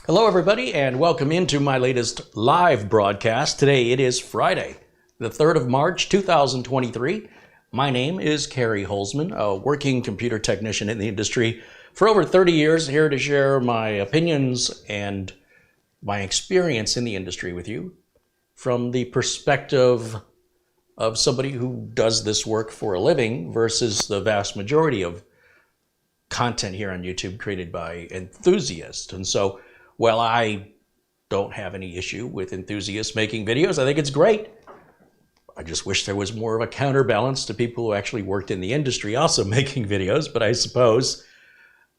Hello everybody and welcome into my latest live broadcast. Today it is Friday, the 3rd of March 2023. My name is CareyHolzman, a working computer technician in the industry for over 30 years, here to share my opinions and my experience in the industry with you from the perspective of somebody who does this work for a living versus the vast majority of content here on YouTube created by enthusiasts. And so while I don't have any issue with enthusiasts making videos, I think it's great. I just wish there was more of a counterbalance to people who actually worked in the industry also making videos. But I suppose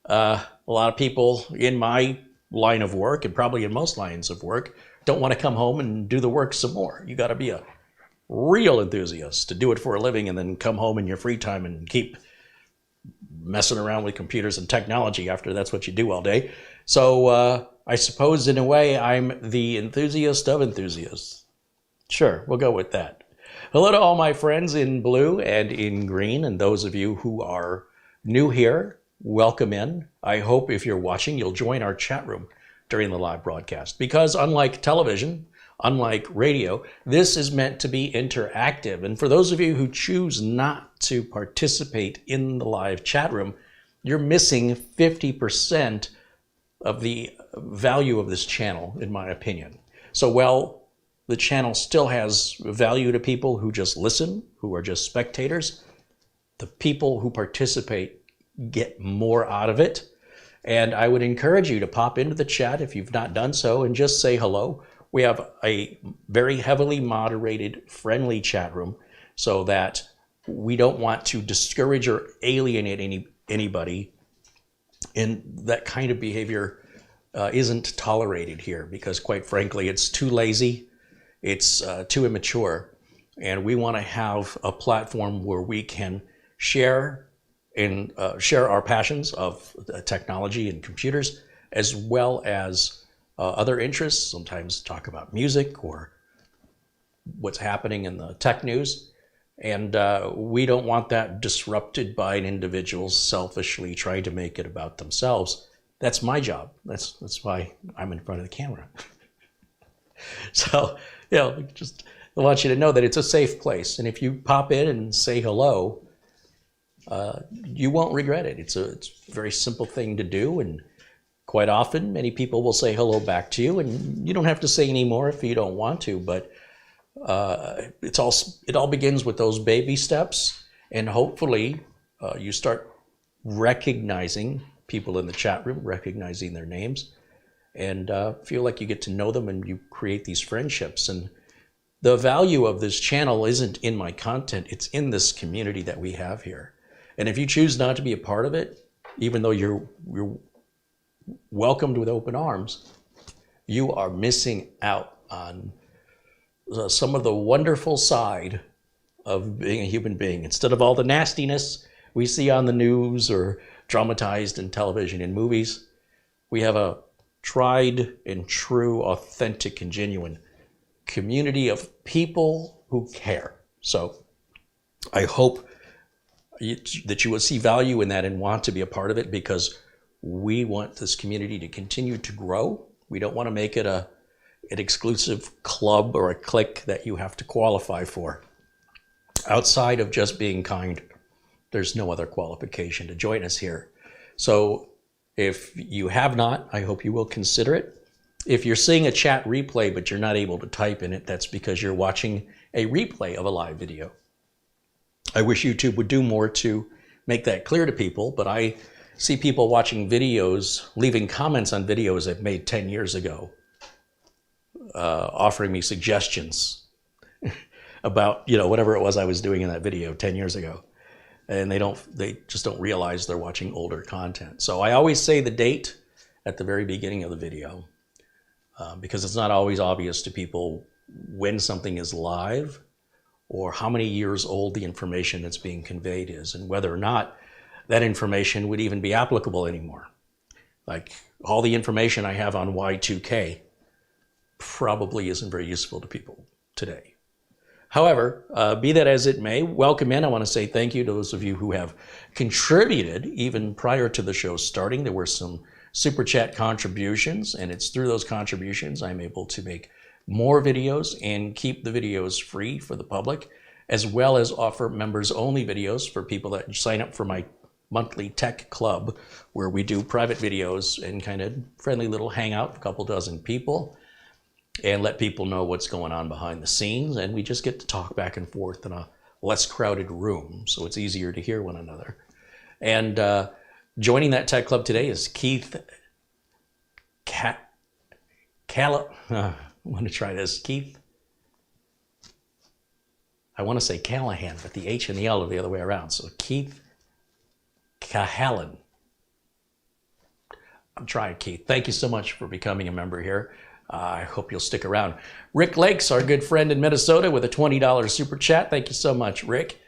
a lot of people in my line of work, and probably in most lines of work, don't want to come home and do the work some more. You got to be a real enthusiast to do it for a living and then come home in your free time and keep messing around with computers and technology after that's what you do all day. So I suppose in a way I'm the enthusiast of enthusiasts. Sure, we'll go with that. Hello to all my friends in blue and in green, and those of you who are new here, welcome in. I hope if you're watching, you'll join our chat room during the live broadcast, because unlike television, unlike radio, this is meant to be interactive. And for those of you who choose not to participate in the live chat room, you're missing 50% of the value of this channel, in my opinion. So while the channel still has value to people who just listen, who are just spectators, the people who participate get more out of it. And I would encourage you to pop into the chat if you've not done so and just say hello. We have a very heavily moderated, friendly chat room so that we don't want to discourage or alienate anybody. And that kind of behavior isn't tolerated here because, quite frankly, it's too lazy, it's too immature, and we want to have a platform where we can share our passions of technology and computers, as well as other interests. Sometimes talk about music or what's happening in the tech news, and we don't want that disrupted by an individual selfishly trying to make it about themselves. That's my job. That's why I'm in front of the camera. So, just I want you to know that it's a safe place. And if you pop in and say hello, you won't regret it. It's a very simple thing to do. And quite often, many people will say hello back to you. And you don't have to say any more if you don't want to. But it all begins with those baby steps. And hopefully, you start recognizing people in the chat room, recognizing their names, and feel like you get to know them and you create these friendships. And the value of this channel isn't in my content, it's in this community that we have here. And if you choose not to be a part of it, even though you're welcomed with open arms, you are missing out on some of the wonderful side of being a human being. Instead of all the nastiness we see on the news or dramatized in television and movies, we have a tried and true, authentic and genuine community of people who care. So I hope that you will see value in that and want to be a part of it, because we want this community to continue to grow. We don't want to make it an exclusive club or a clique that you have to qualify for. Outside of just being kind, there's no other qualification to join us here. So if you have not, I hope you will consider it. If you're seeing a chat replay but you're not able to type in it, that's because you're watching a replay of a live video. I wish YouTube would do more to make that clear to people, but I see people watching videos, leaving comments on videos I've made 10 years ago, offering me suggestions about, whatever it was I was doing in that video 10 years ago. And they just don't realize they're watching older content. So I always say the date at the very beginning of the video, because it's not always obvious to people when something is live or how many years old the information that's being conveyed is, and whether or not that information would even be applicable anymore. Like all the information I have on Y2K probably isn't very useful to people today. However, be that as it may, welcome in. I want to say thank you to those of you who have contributed even prior to the show starting. There were some Super Chat contributions, and it's through those contributions I'm able to make more videos and keep the videos free for the public, as well as offer members-only videos for people that sign up for my monthly tech club, where we do private videos and kind of friendly little hangout, a couple dozen people, and let people know what's going on behind the scenes, and we just get to talk back and forth in a less crowded room, so it's easier to hear one another. And joining that tech club today is Keith I want to try this. Keith, I want to say Callahan, but the H and the L are the other way around. So Keith Cahalan. I'm trying, Keith. Thank you so much for becoming a member here. I hope you'll stick around. Rick Lakes, our good friend in Minnesota, with a $20 super chat. Thank you so much, Rick.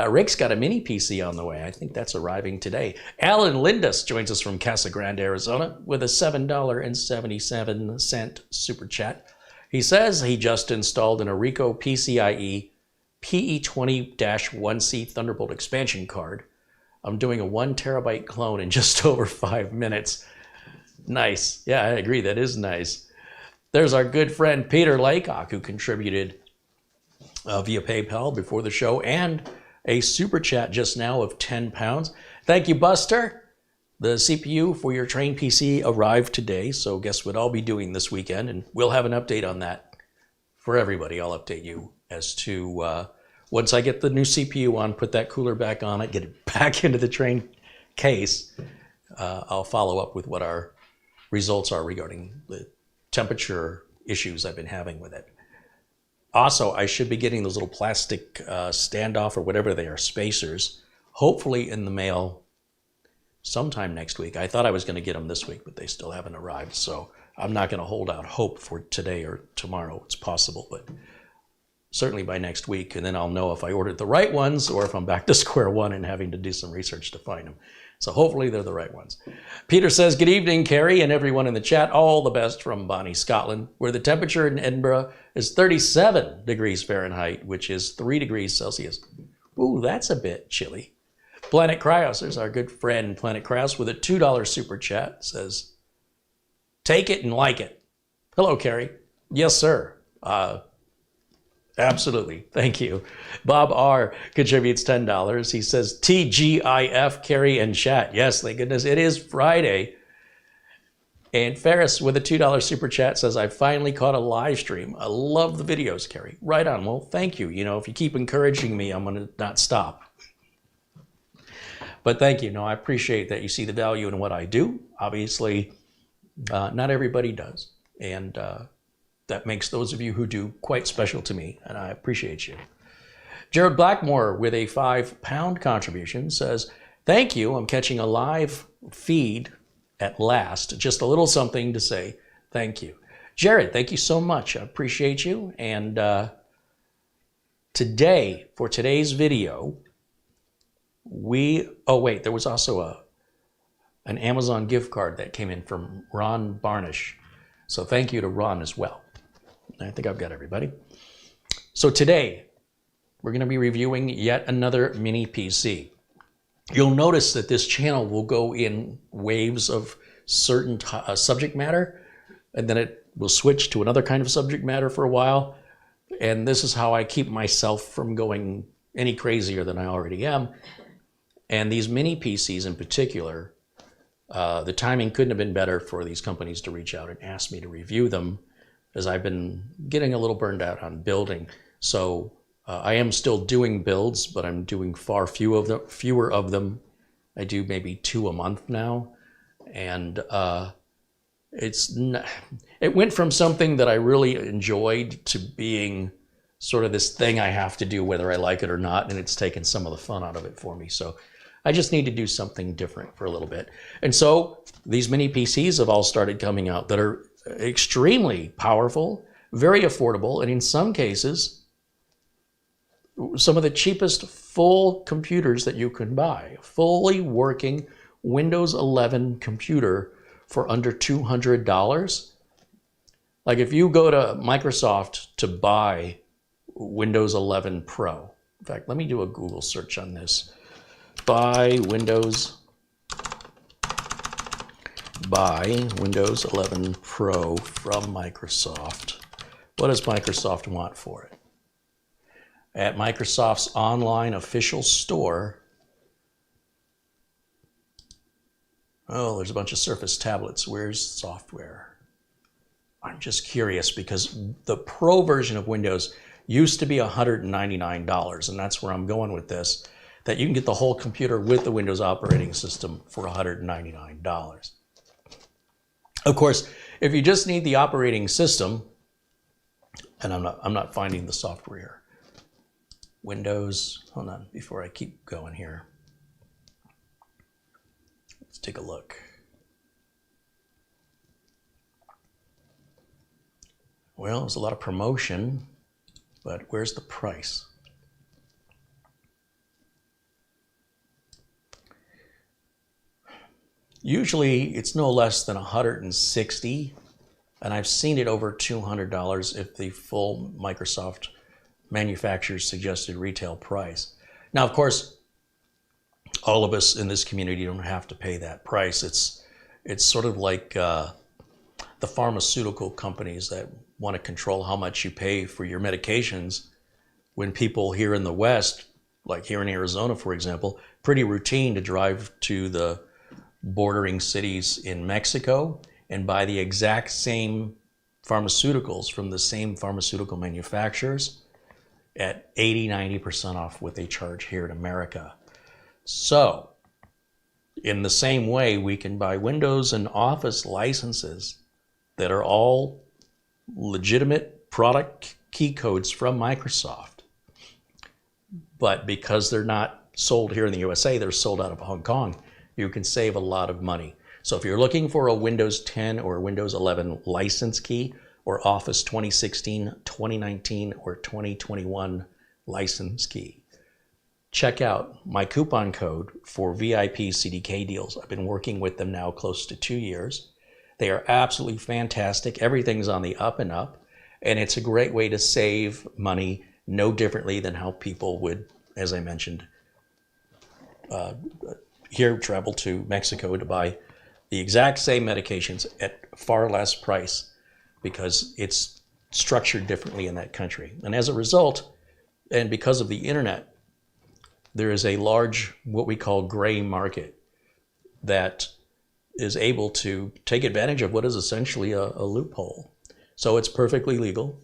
Rick's got a mini PC on the way. I think that's arriving today. Alan Lindus joins us from Casa Grande, Arizona, with a $7.77 super chat. He says he just installed an Arico PCIe PE20-1C Thunderbolt expansion card. I'm doing a 1 terabyte clone in just over 5 minutes. Nice. Yeah, I agree. That is nice. There's our good friend Peter Laycock, who contributed via PayPal before the show, and a super chat just now of £10. Thank you, Buster. The CPU for your Train PC arrived today, so guess what I'll be doing this weekend, and we'll have an update on that for everybody. I'll update you as to once I get the new CPU on, put that cooler back on it, get it back into the Train case. I'll follow up with what our results are regarding the temperature issues I've been having with it. Also, I should be getting those little plastic standoff or whatever they are, spacers, hopefully in the mail sometime next week. I thought I was going to get them this week, but they still haven't arrived. So I'm not going to hold out hope for today or tomorrow. It's possible, but certainly by next week. And then I'll know if I ordered the right ones or if I'm back to square one and having to do some research to find them. So hopefully they're the right ones. Peter says, good evening, Carey, and everyone in the chat. All the best from Bonnie, Scotland, where the temperature in Edinburgh is 37 degrees Fahrenheit, which is 3 degrees Celsius. Ooh, that's a bit chilly. Planet Cryos, there's our good friend Planet Cryos with a $2 super chat, says, take it and like it. Hello, Carey. Yes, sir. Absolutely. Thank you. Bob R. contributes $10. He says, TGIF, Carey and chat. Yes, thank goodness. It is Friday. And Ferris with a $2 super chat says, I finally caught a live stream. I love the videos, Carey. Right on. Well, thank you. You know, if you keep encouraging me, I'm going to not stop. But thank you. No, I appreciate that you see the value in what I do. Obviously, not everybody does. And that makes those of you who do quite special to me, and I appreciate you. Jared Blackmore with a £5 contribution says, thank you, I'm catching a live feed at last. Just a little something to say thank you. Jared, thank you so much. I appreciate you. And today, for today's video, there was also an Amazon gift card that came in from Ron Barnish. So thank you to Ron as well. I think I've got everybody. So today, we're going to be reviewing yet another mini PC. You'll notice that this channel will go in waves of certain subject matter, and then it will switch to another kind of subject matter for a while. And this is how I keep myself from going any crazier than I already am. And these mini PCs in particular, the timing couldn't have been better for these companies to reach out and ask me to review them, as I've been getting a little burned out on building. So I am still doing builds, but I'm doing far fewer of them. I do maybe 2 a month now. And it went from something that I really enjoyed to being sort of this thing I have to do whether I like it or not, and it's taken some of the fun out of it for me. So I just need to do something different for a little bit. And so these mini PCs have all started coming out that are extremely powerful, very affordable, and in some cases, some of the cheapest full computers that you can buy. Fully working Windows 11 computer for under $200. Like if you go to Microsoft to buy Windows 11 Pro, in fact, let me do a Google search on this. Buy Windows buy Windows 11 Pro from Microsoft, what does Microsoft want for it? At Microsoft's online official store, oh, there's a bunch of Surface tablets. Where's software? I'm just curious because the Pro version of Windows used to be $199, and that's where I'm going with this, that you can get the whole computer with the Windows operating system for $199. Of course, if you just need the operating system, and I'm not finding the software here. Windows, hold on, before I keep going here. Let's take a look. Well, there's a lot of promotion, but where's the price? Usually it's no less than $160, and I've seen it over $200 if the full Microsoft manufacturer's suggested retail price. Now, of course, all of us in this community don't have to pay that price. It's sort of like the pharmaceutical companies that want to control how much you pay for your medications, when people here in the West, like here in Arizona, for example, pretty routine to drive to the bordering cities in Mexico and buy the exact same pharmaceuticals from the same pharmaceutical manufacturers at 80-90% off what they charge here in America. So, in the same way, we can buy Windows and Office licenses that are all legitimate product key codes from Microsoft. But because they're not sold here in the USA, they're sold out of Hong Kong, you can save a lot of money. So if you're looking for a Windows 10 or Windows 11 license key, or Office 2016, 2019, or 2021 license key, check out my coupon code for VIP CDK deals. I've been working with them now close to 2 years. They are absolutely fantastic. Everything's on the up and up, and it's a great way to save money, no differently than how people would, as I mentioned, here travel to Mexico to buy the exact same medications at far less price, because it's structured differently in that country. And as a result, and because of the internet, there is a large, what we call gray market, that is able to take advantage of what is essentially a loophole. So it's perfectly legal.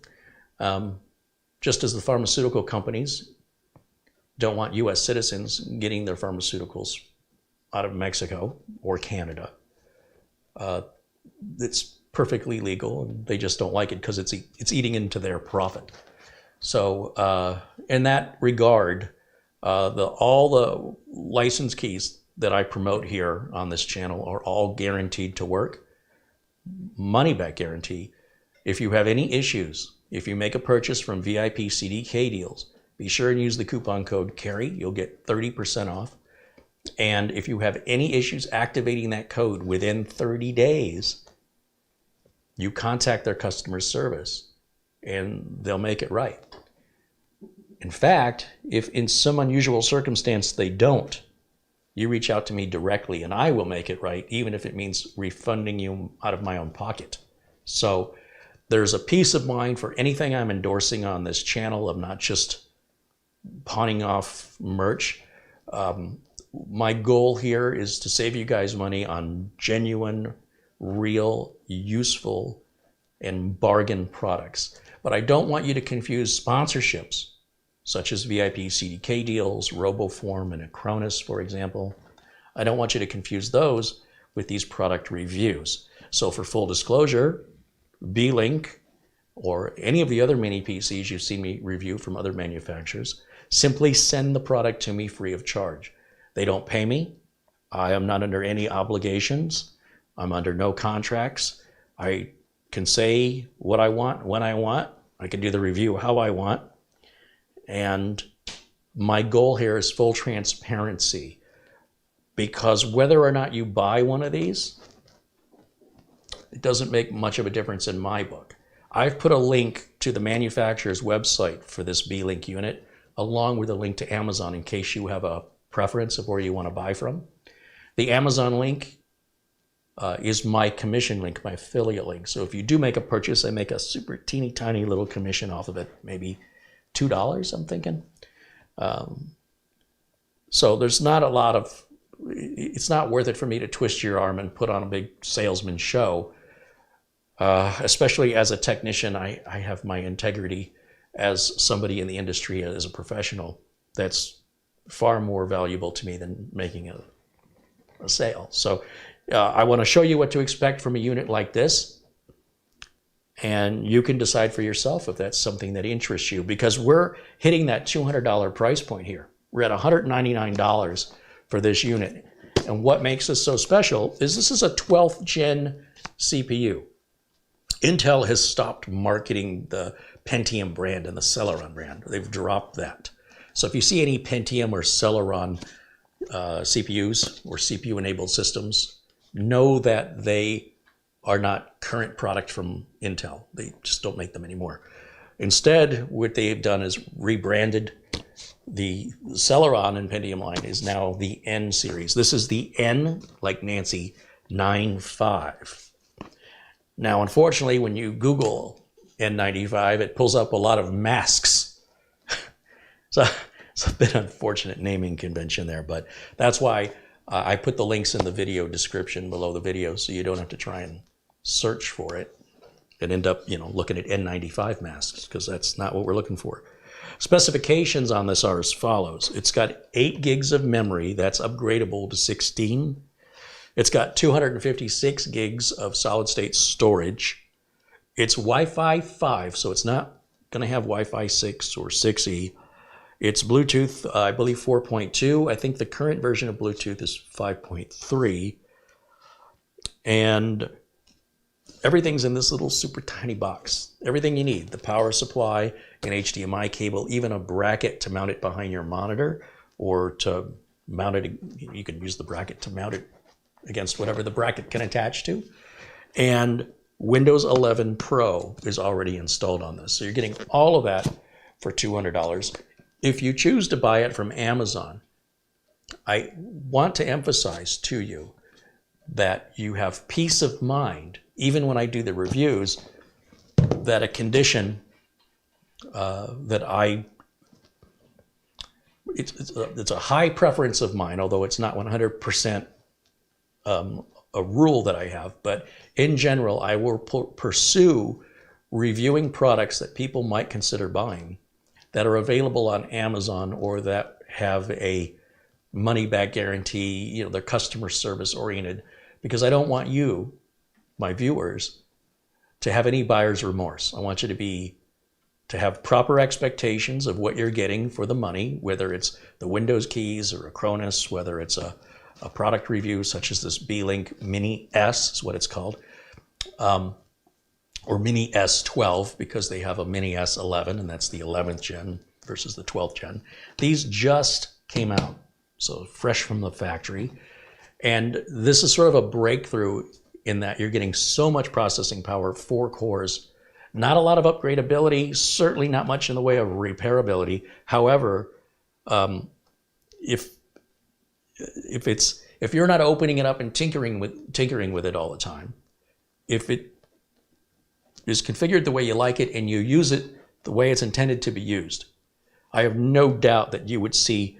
Just as the pharmaceutical companies don't want US citizens getting their pharmaceuticals out of Mexico or Canada. It's perfectly legal, and they just don't like it because it's eating into their profit. So in that regard, all the license keys that I promote here on this channel are all guaranteed to work, money back guarantee. If you have any issues, if you make a purchase from VIP CDK deals, be sure and use the coupon code CAREY. You'll get 30% off. And if you have any issues activating that code within 30 days, you contact their customer service and they'll make it right. In fact, if in some unusual circumstance they don't, you reach out to me directly and I will make it right, even if it means refunding you out of my own pocket. So there's a peace of mind for anything I'm endorsing on this channel. I'm not just pawning off merch. My goal here is to save you guys money on genuine, real, useful, and bargain products. But I don't want you to confuse sponsorships, such as VIP CDK deals, RoboForm, and Acronis, for example. I don't want you to confuse those with these product reviews. So for full disclosure, Beelink, or any of the other mini PCs you've seen me review from other manufacturers, simply send the product to me free of charge. They don't pay me. I am not under any obligations. I'm under no contracts. I can say what I want, when I want. I can do the review how I want. And my goal here is full transparency, because whether or not you buy one of these, it doesn't make much of a difference in my book. I've put a link to the manufacturer's website for this Beelink unit, along with a link to Amazon in case you have a preference of where you want to buy from. The Amazon link is my commission link, my affiliate link. So if you do make a purchase, I make a super teeny tiny little commission off of it, maybe $2, I'm thinking. So there's not a lot of, it's not worth it for me to twist your arm and put on a big salesman show. Especially as a technician, I have my integrity as somebody in the industry, as a professional. That's far more valuable to me than making a sale. So I want to show you what to expect from a unit like this. And you can decide for yourself if that's something that interests you, because we're hitting that $200 price point here. We're at $199 for this unit. And what makes this so special is this is a 12th gen CPU. Intel has stopped marketing the Pentium brand and the Celeron brand. They've dropped that. So if you see any Pentium or Celeron CPUs or CPU-enabled systems, know that they are not current product from Intel. They just don't make them anymore. Instead, what they've done is rebranded the Celeron and Pentium line is now the N series. This is the N, like Nancy, 95. Now, unfortunately, when you Google N95, it pulls up a lot of masks. So it's a bit unfortunate naming convention there, but that's why I put the links in the video description below the video so you don't have to try and search for it and end up, looking at N95 masks, because that's not what we're looking for. Specifications on this are as follows. It's got 8 gigs of memory. That's upgradable to 16. It's got 256 gigs of solid-state storage. It's Wi-Fi 5, so it's not going to have Wi-Fi 6 or 6E. It's Bluetooth, I believe 4.2. I think the current version of Bluetooth is 5.3. And everything's in this little super tiny box. Everything you need, the power supply, an HDMI cable, even a bracket to mount it behind your monitor, or to mount it, you can use the bracket to mount it against whatever the bracket can attach to. And Windows 11 Pro is already installed on this. So you're getting all of that for $200. If you choose to buy it from Amazon, I want to emphasize to you that you have peace of mind, even when I do the reviews, that a condition it's a high preference of mine, although it's not 100% a rule that I have, but in general, I will pursue reviewing products that people might consider buying that are available on Amazon or that have a money-back guarantee, they're customer service oriented, because I don't want you, my viewers, to have any buyer's remorse. I want you to have proper expectations of what you're getting for the money, whether it's the Windows keys or a Cronus, whether it's a product review such as this Beelink Mini S is what it's called, or Mini S12, because they have a Mini S11, and that's the 11th gen versus the 12th gen. These just came out, so fresh from the factory. And this is sort of a breakthrough in that you're getting so much processing power, 4 cores, not a lot of upgradability, certainly not much in the way of repairability. However, if you're not opening it up and tinkering with it all the time, if it is configured the way you like it and you use it the way it's intended to be used, I have no doubt that you would see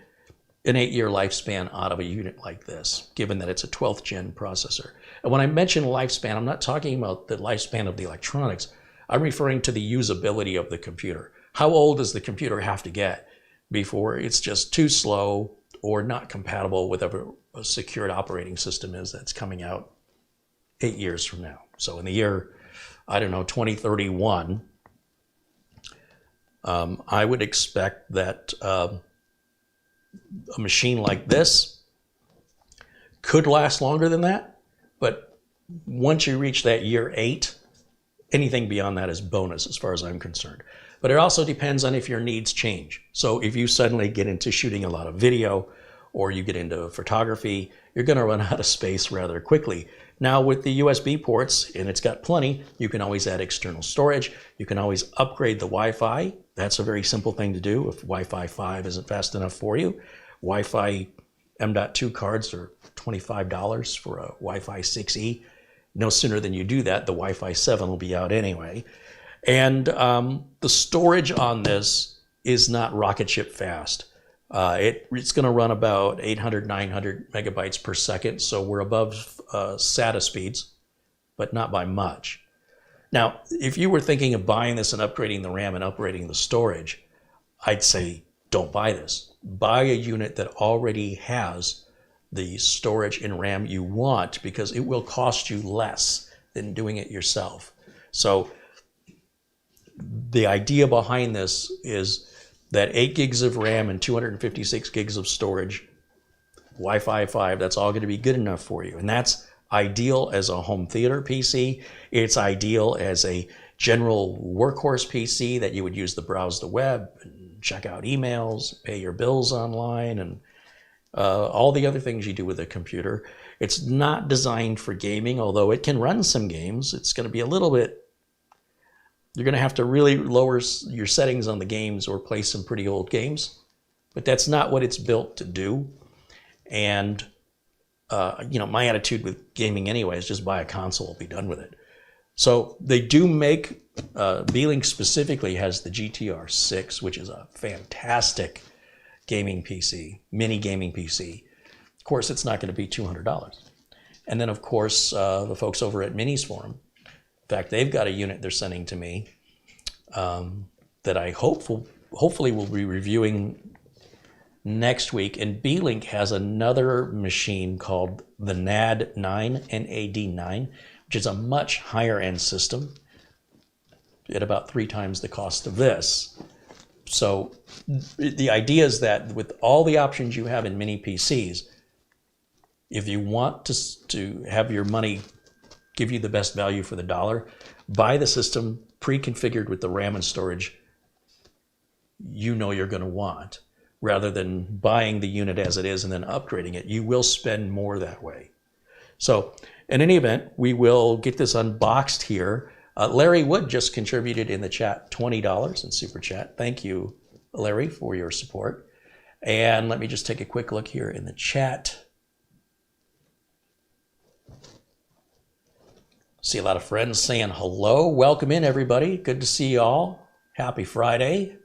an 8-year lifespan out of a unit like this, given that it's a 12th gen processor. And when I mention lifespan, I'm not talking about the lifespan of the electronics. I'm referring to the usability of the computer. How old does the computer have to get before it's just too slow or not compatible with whatever a secured operating system is that's coming out 8 years from now? So in the year, 2031, I would expect that a machine like this could last longer than that, but once you reach that year 8, anything beyond that is bonus as far as I'm concerned. But it also depends on if your needs change. So if you suddenly get into shooting a lot of video or you get into photography, you're going to run out of space rather quickly. Now with the USB ports, and it's got plenty, you can always add external storage. You can always upgrade the Wi-Fi. That's a very simple thing to do if Wi-Fi 5 isn't fast enough for you. Wi-Fi M.2 cards are $25 for a Wi-Fi 6E. No sooner than you do that, the Wi-Fi 7 will be out anyway. And the storage on this is not rocket ship fast. It's going to run about 800, 900 megabytes per second, so we're above SATA speeds, but not by much. Now, if you were thinking of buying this and upgrading the RAM and upgrading the storage, I'd say don't buy this. Buy a unit that already has the storage and RAM you want, because it will cost you less than doing it yourself. So the idea behind this is that 8 gigs of RAM and 256 gigs of storage, Wi-Fi 5, that's all going to be good enough for you. And that's ideal as a home theater PC. It's ideal as a general workhorse PC that you would use to browse the web and check out emails, pay your bills online, and all the other things you do with a computer. It's not designed for gaming, although it can run some games. It's going to be a little bit, you're going to have to really lower your settings on the games or play some pretty old games, but that's not what it's built to do. And my attitude with gaming anyway is just buy a console, be done with it. So they do make, Beelink specifically has the GTR 6, which is a fantastic gaming PC, mini gaming PC. Of course, it's not going to be $200. And then, of course, the folks over at Minis Forum, in fact, they've got a unit they're sending to me that I hopefully will be reviewing next week. And Beelink has another machine called the NAD9, NAD9, which is a much higher end system at about 3 times the cost of this. So the idea is that with all the options you have in mini PCs, if you want to have your money give you the best value for the dollar, buy the system pre-configured with the RAM and storage you know you're going to want, rather than buying the unit as it is and then upgrading it. You will spend more that way. So in any event, we will get this unboxed here. Larry Wood just contributed in the chat $20 in Super Chat. Thank you, Larry, for your support. And let me just take a quick look here in the chat. See a lot of friends saying hello. Welcome in, everybody. Good to see you all. Happy Friday.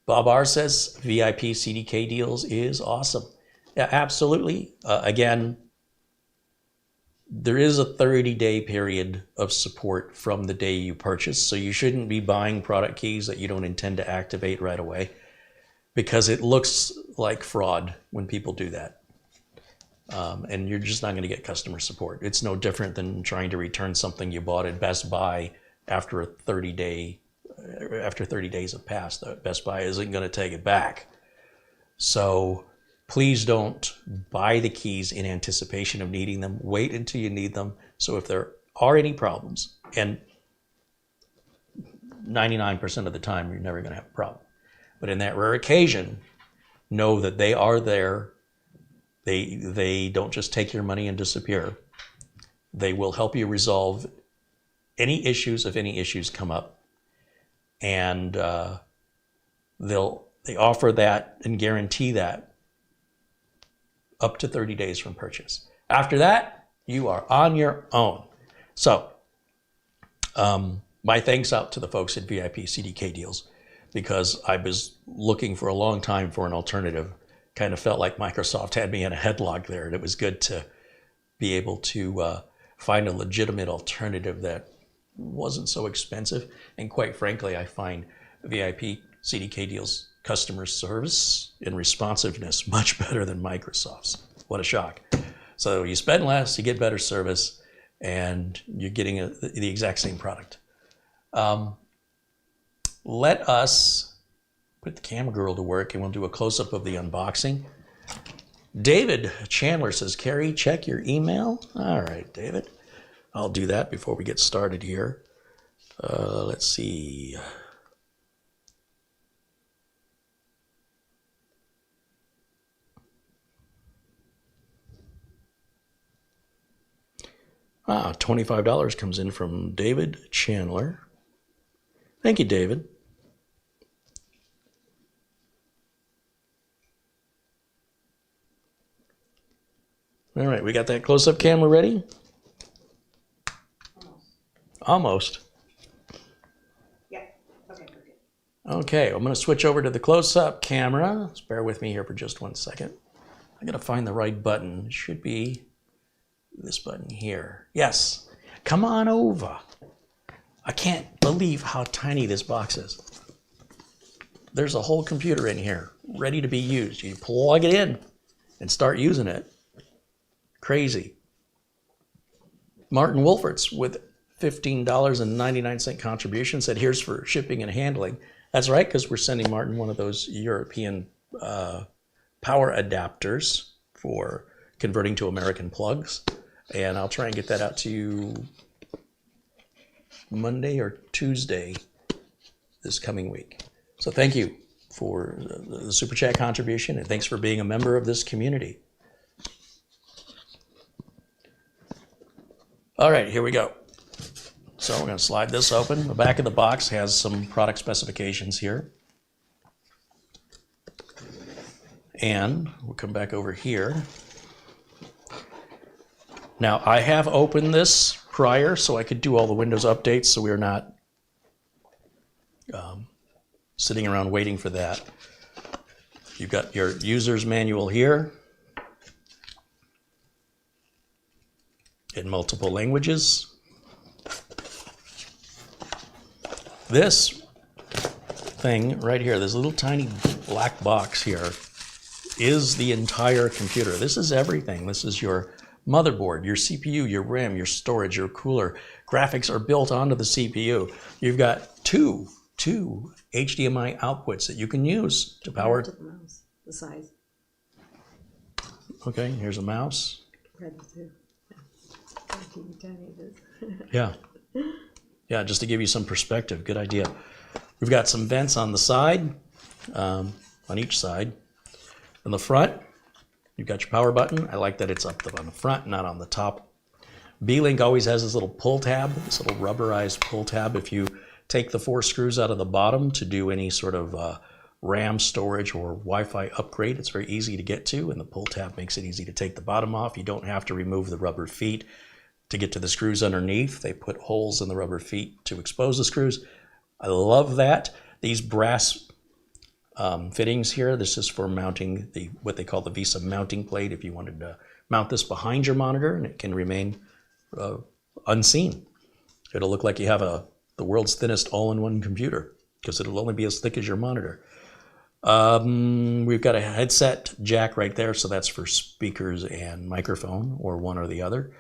Bob R says VIP CDK deals is awesome. Yeah, absolutely. Again, there is a 30-day period of support from the day you purchase, so you shouldn't be buying product keys that you don't intend to activate right away, because it looks like fraud when people do that. And you're just not going to get customer support. It's no different than trying to return something you bought at Best Buy after 30 days have passed. Best Buy isn't going to take it back. So please don't buy the keys in anticipation of needing them. Wait until you need them. So if there are any problems, and 99% of the time you're never going to have a problem, but in that rare occasion, know that they are there. They don't just take your money and disappear. They will help you resolve any issues if any issues come up. And they offer that and guarantee that up to 30 days from purchase. After that, you are on your own. So my thanks out to the folks at VIP CDK Deals, because I was looking for a long time for an alternative. Kind of felt like Microsoft had me in a headlock there, and it was good to be able to find a legitimate alternative that wasn't so expensive. And quite frankly, I find VIP CDK Deals customer service and responsiveness much better than Microsoft's. What a shock. So you spend less, you get better service, and you're getting the exact same product. Let us put the camera girl to work, and we'll do a close-up of the unboxing. David Chandler says, Carey, check your email. All right, David. I'll do that before we get started here. Let's see. $25 comes in from David Chandler. Thank you, David. All right, we got that close-up camera ready? Almost. Yeah. Okay, we're good. Okay, I'm going to switch over to the close-up camera. Just bear with me here for just 1 second. I got to find the right button. It should be this button here. Yes. Come on over. I can't believe how tiny this box is. There's a whole computer in here ready to be used. You plug it in and start using it. Crazy. Martin Wolferts with $15.99 contribution said, here's for shipping and handling. That's right, because we're sending Martin one of those European power adapters for converting to American plugs. And I'll try and get that out to you Monday or Tuesday this coming week. So thank you for the Super Chat contribution, and thanks for being a member of this community. All right, here we go. So we're going to slide this open. The back of the box has some product specifications here. And we'll come back over here. Now, I have opened this prior so I could do all the Windows updates, so we're not sitting around waiting for that. You've got your user's manual here in multiple languages. This thing right here, this little tiny black box here, is the entire computer. This is everything. This is your motherboard, your CPU, your RAM, your storage, your cooler. Graphics are built onto the CPU. You've got two HDMI outputs that you can use to power. The mouse, the size. Okay, here's a mouse. Compared to two. Tiny it is. Yeah. Yeah, just to give you some perspective, good idea. We've got some vents on the side, on each side. On the front, you've got your power button. I like that it's up on the front, not on the top. Beelink always has this little pull tab, this little rubberized pull tab. If you take the 4 screws out of the bottom to do any sort of RAM storage or Wi-Fi upgrade, it's very easy to get to, and the pull tab makes it easy to take the bottom off. You don't have to remove the rubber feet to get to the screws underneath. They put holes in the rubber feet to expose the screws. I love that. These brass fittings here, this is for mounting what they call the VESA mounting plate if you wanted to mount this behind your monitor, and it can remain unseen. It'll look like you have the world's thinnest all-in-one computer because it'll only be as thick as your monitor. We've got a headset jack right there, so that's for speakers and microphone, or one or the other.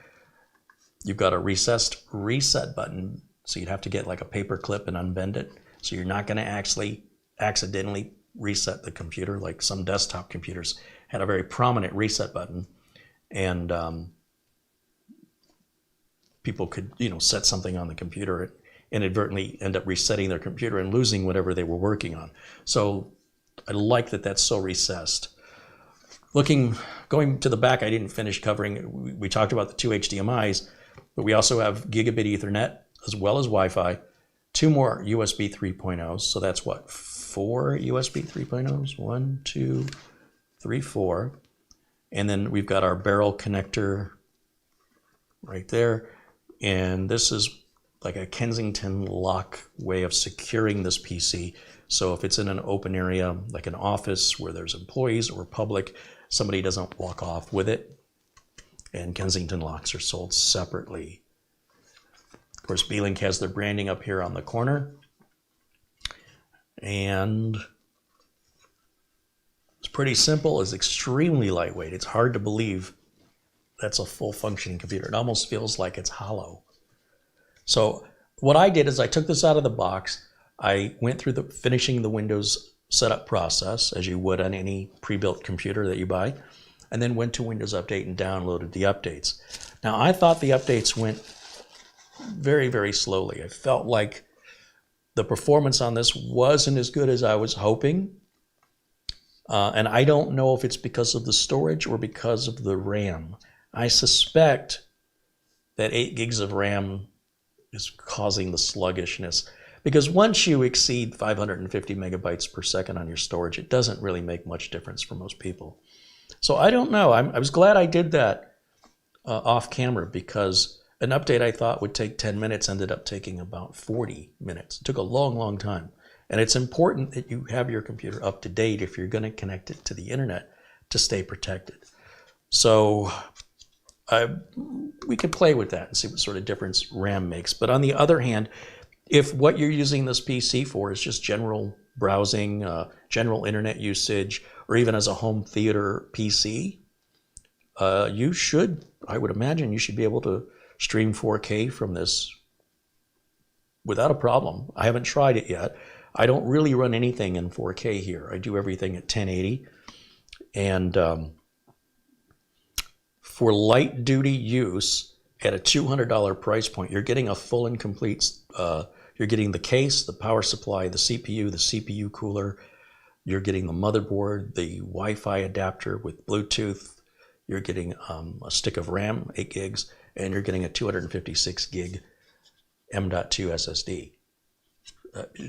You've got a recessed reset button, so you'd have to get like a paper clip and unbend it. So you're not going to actually accidentally reset the computer like some desktop computers had a very prominent reset button, and people could, set something on the computer and inadvertently end up resetting their computer and losing whatever they were working on. So I like that that's so recessed. Going to the back, I didn't finish covering. We talked about the 2 HDMIs, but we also have gigabit Ethernet as well as Wi-Fi, 2 more USB 3.0s. So that's what, 4 USB 3.0s? 1, 2, 3, 4. And then we've got our barrel connector right there. And this is like a Kensington lock way of securing this PC. So if it's in an open area, like an office where there's employees or public, somebody doesn't walk off with it. And Kensington locks are sold separately. Of course, Beelink has their branding up here on the corner. And it's pretty simple. It's extremely lightweight. It's hard to believe that's a full functioning computer. It almost feels like it's hollow. So what I did is I took this out of the box. I went through finishing the Windows setup process, as you would on any pre-built computer that you buy, and then went to Windows Update and downloaded the updates. Now, I thought the updates went very, very slowly. I felt like the performance on this wasn't as good as I was hoping. And I don't know if it's because of the storage or because of the RAM. I suspect that 8 gigs of RAM is causing the sluggishness. Because once you exceed 550 megabytes per second on your storage, it doesn't really make much difference for most people. So I don't know. I was glad I did that off camera because an update I thought would take 10 minutes ended up taking about 40 minutes. It took a long, long time. And it's important that you have your computer up to date if you're going to connect it to the internet to stay protected. So we could play with that and see what sort of difference RAM makes. But on the other hand, if what you're using this PC for is just general browsing, general internet usage, or even as a home theater PC, you should, I would imagine, you should be able to stream 4K from this without a problem. I haven't tried it yet. I don't really run anything in 4K here. I do everything at 1080. And for light duty use at a $200 price point, you're getting a full and complete, you're getting the case, the power supply, the CPU cooler, you're getting the motherboard, the Wi-Fi adapter with Bluetooth, you're getting a stick of RAM, 8 gigs, and you're getting a 256 gig M.2 SSD.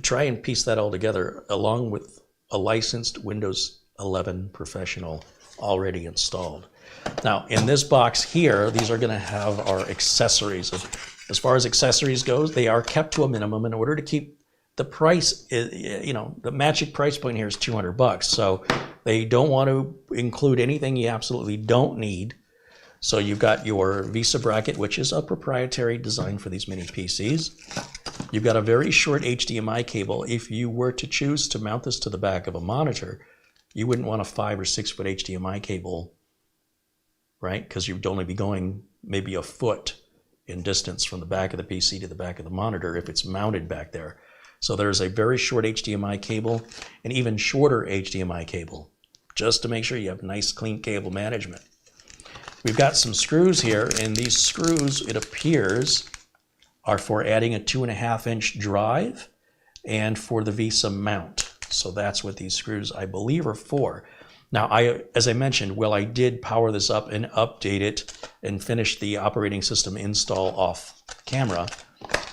Try and piece that all together along with a licensed Windows 11 Professional already installed. Now, in this box here, these are going to have our accessories. As far as accessories goes, they are kept to a minimum in order to keep the price, the magic price point here is $200. So they don't want to include anything you absolutely don't need. So you've got your VESA bracket, which is a proprietary design for these mini PCs. You've got a very short HDMI cable. If you were to choose to mount this to the back of a monitor, you wouldn't want a 5 or 6 foot HDMI cable, right? Because you'd only be going maybe a foot in distance from the back of the PC to the back of the monitor if it's mounted back there. So there's a very short HDMI cable, and even shorter HDMI cable, just to make sure you have nice, clean cable management. We've got some screws here, and these screws, it appears, are for adding a 2.5-inch drive and for the VESA mount. So that's what these screws, I believe, are for. Now, as I mentioned, I did power this up and update it and finish the operating system install off camera.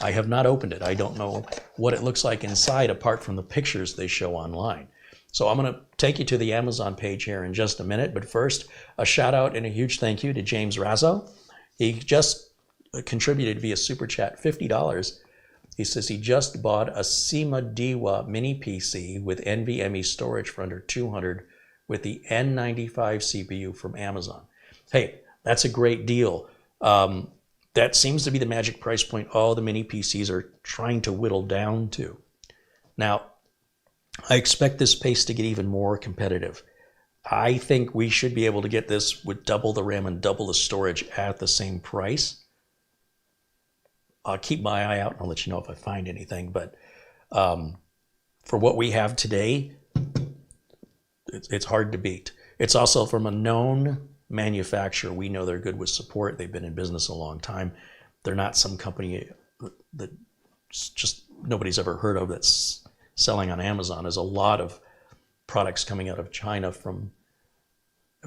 I have not opened it. I don't know what it looks like inside apart from the pictures they show online. So I'm going to take you to the Amazon page here in just a minute. But first, a shout out and a huge thank you to James Razzo. He just contributed via Super Chat $50. He says he just bought a Diwa mini PC with NVMe storage for under $200 with the N95 CPU from Amazon. Hey, that's a great deal. That seems to be the magic price point all the mini PCs are trying to whittle down to. Now, I expect this pace to get even more competitive. I think we should be able to get this with double the RAM and double the storage at the same price. I'll keep my eye out and I'll let you know if I find anything. But for what we have today, it's hard to beat. It's also from a known manufacturer. We know they're good with support. They've been in business a long time. They're not some company that just nobody's ever heard of that's selling on Amazon. There's a lot of products coming out of China from.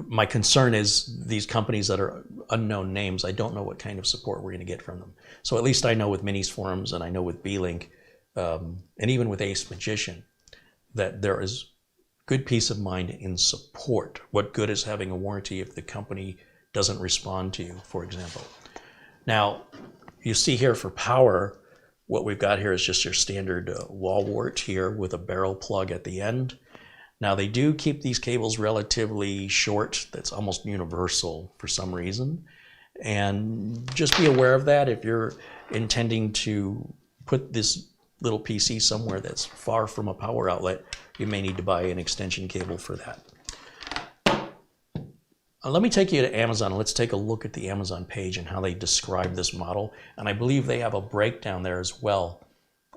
My concern is these companies that are unknown names, I don't know what kind of support we're going to get from them. So at least I know with Minis Forums and I know with Beelink and even with Ace Magician that there is good peace of mind in support. What good is having a warranty if the company doesn't respond to you, for example? Now, you see here for power, what we've got here is just your standard wall wart here with a barrel plug at the end. Now they do keep these cables relatively short. That's almost universal for some reason. And just be aware of that if you're intending to put this little PC somewhere that's far from a power outlet, you may need to buy an extension cable for that. Let me take you to Amazon. Let's take a look at the Amazon page and how they describe this model. And I believe they have a breakdown there as well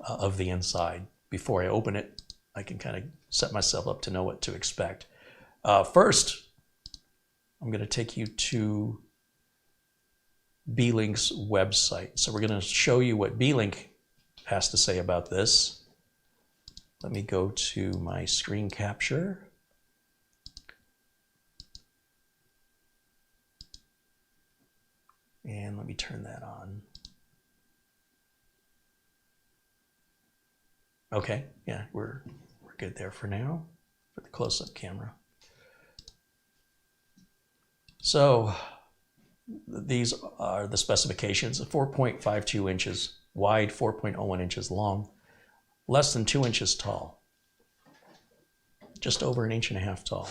of the inside. Before I open it, I can kind of set myself up to know what to expect. First, I'm going to take you to Beelink's website. So we're going to show you what Beelink has to say about this. Let me go to my screen capture. And let me turn that on. Okay, yeah, we're good there for now, for the close-up camera. So these are the specifications: 4.52 inches wide, 4.01 inches long, less than 2 inches tall, just over 1.5 inches tall.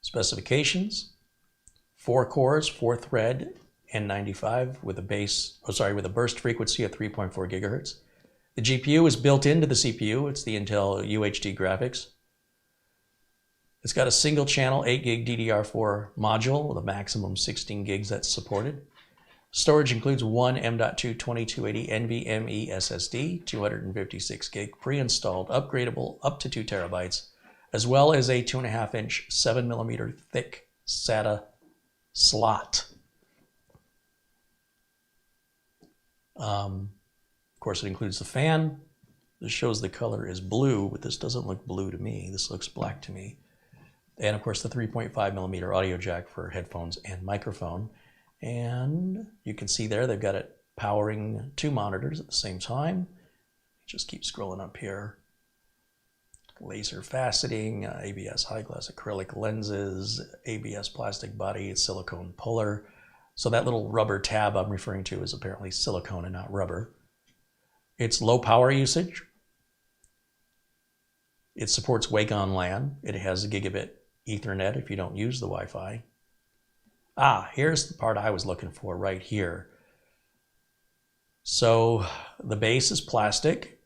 Specifications: 4 cores, 4 thread N95 with a burst frequency of 3.4 gigahertz. The GPU is built into the CPU. It's the Intel UHD graphics. It's got a single channel 8 gig DDR4 module with a maximum 16 gigs that's supported. Storage includes one M.2 2280 NVMe SSD, 256 gig pre-installed, upgradable up to 2 terabytes, as well as a 2.5-inch 7mm thick SATA slot. Of course, it includes the fan. This shows the color is blue, but this doesn't look blue to me. This looks black to me. And of course, the 3.5mm audio jack for headphones and microphone. And you can see there, they've got it powering 2 monitors at the same time. Just keep scrolling up here. Laser faceting, ABS high glass acrylic lenses, ABS plastic body, silicone puller. So that little rubber tab I'm referring to is apparently silicone and not rubber. It's low power usage. It supports Wake on LAN. It has a gigabit Ethernet if you don't use the Wi-Fi. Here's the part I was looking for right here. So the base is plastic.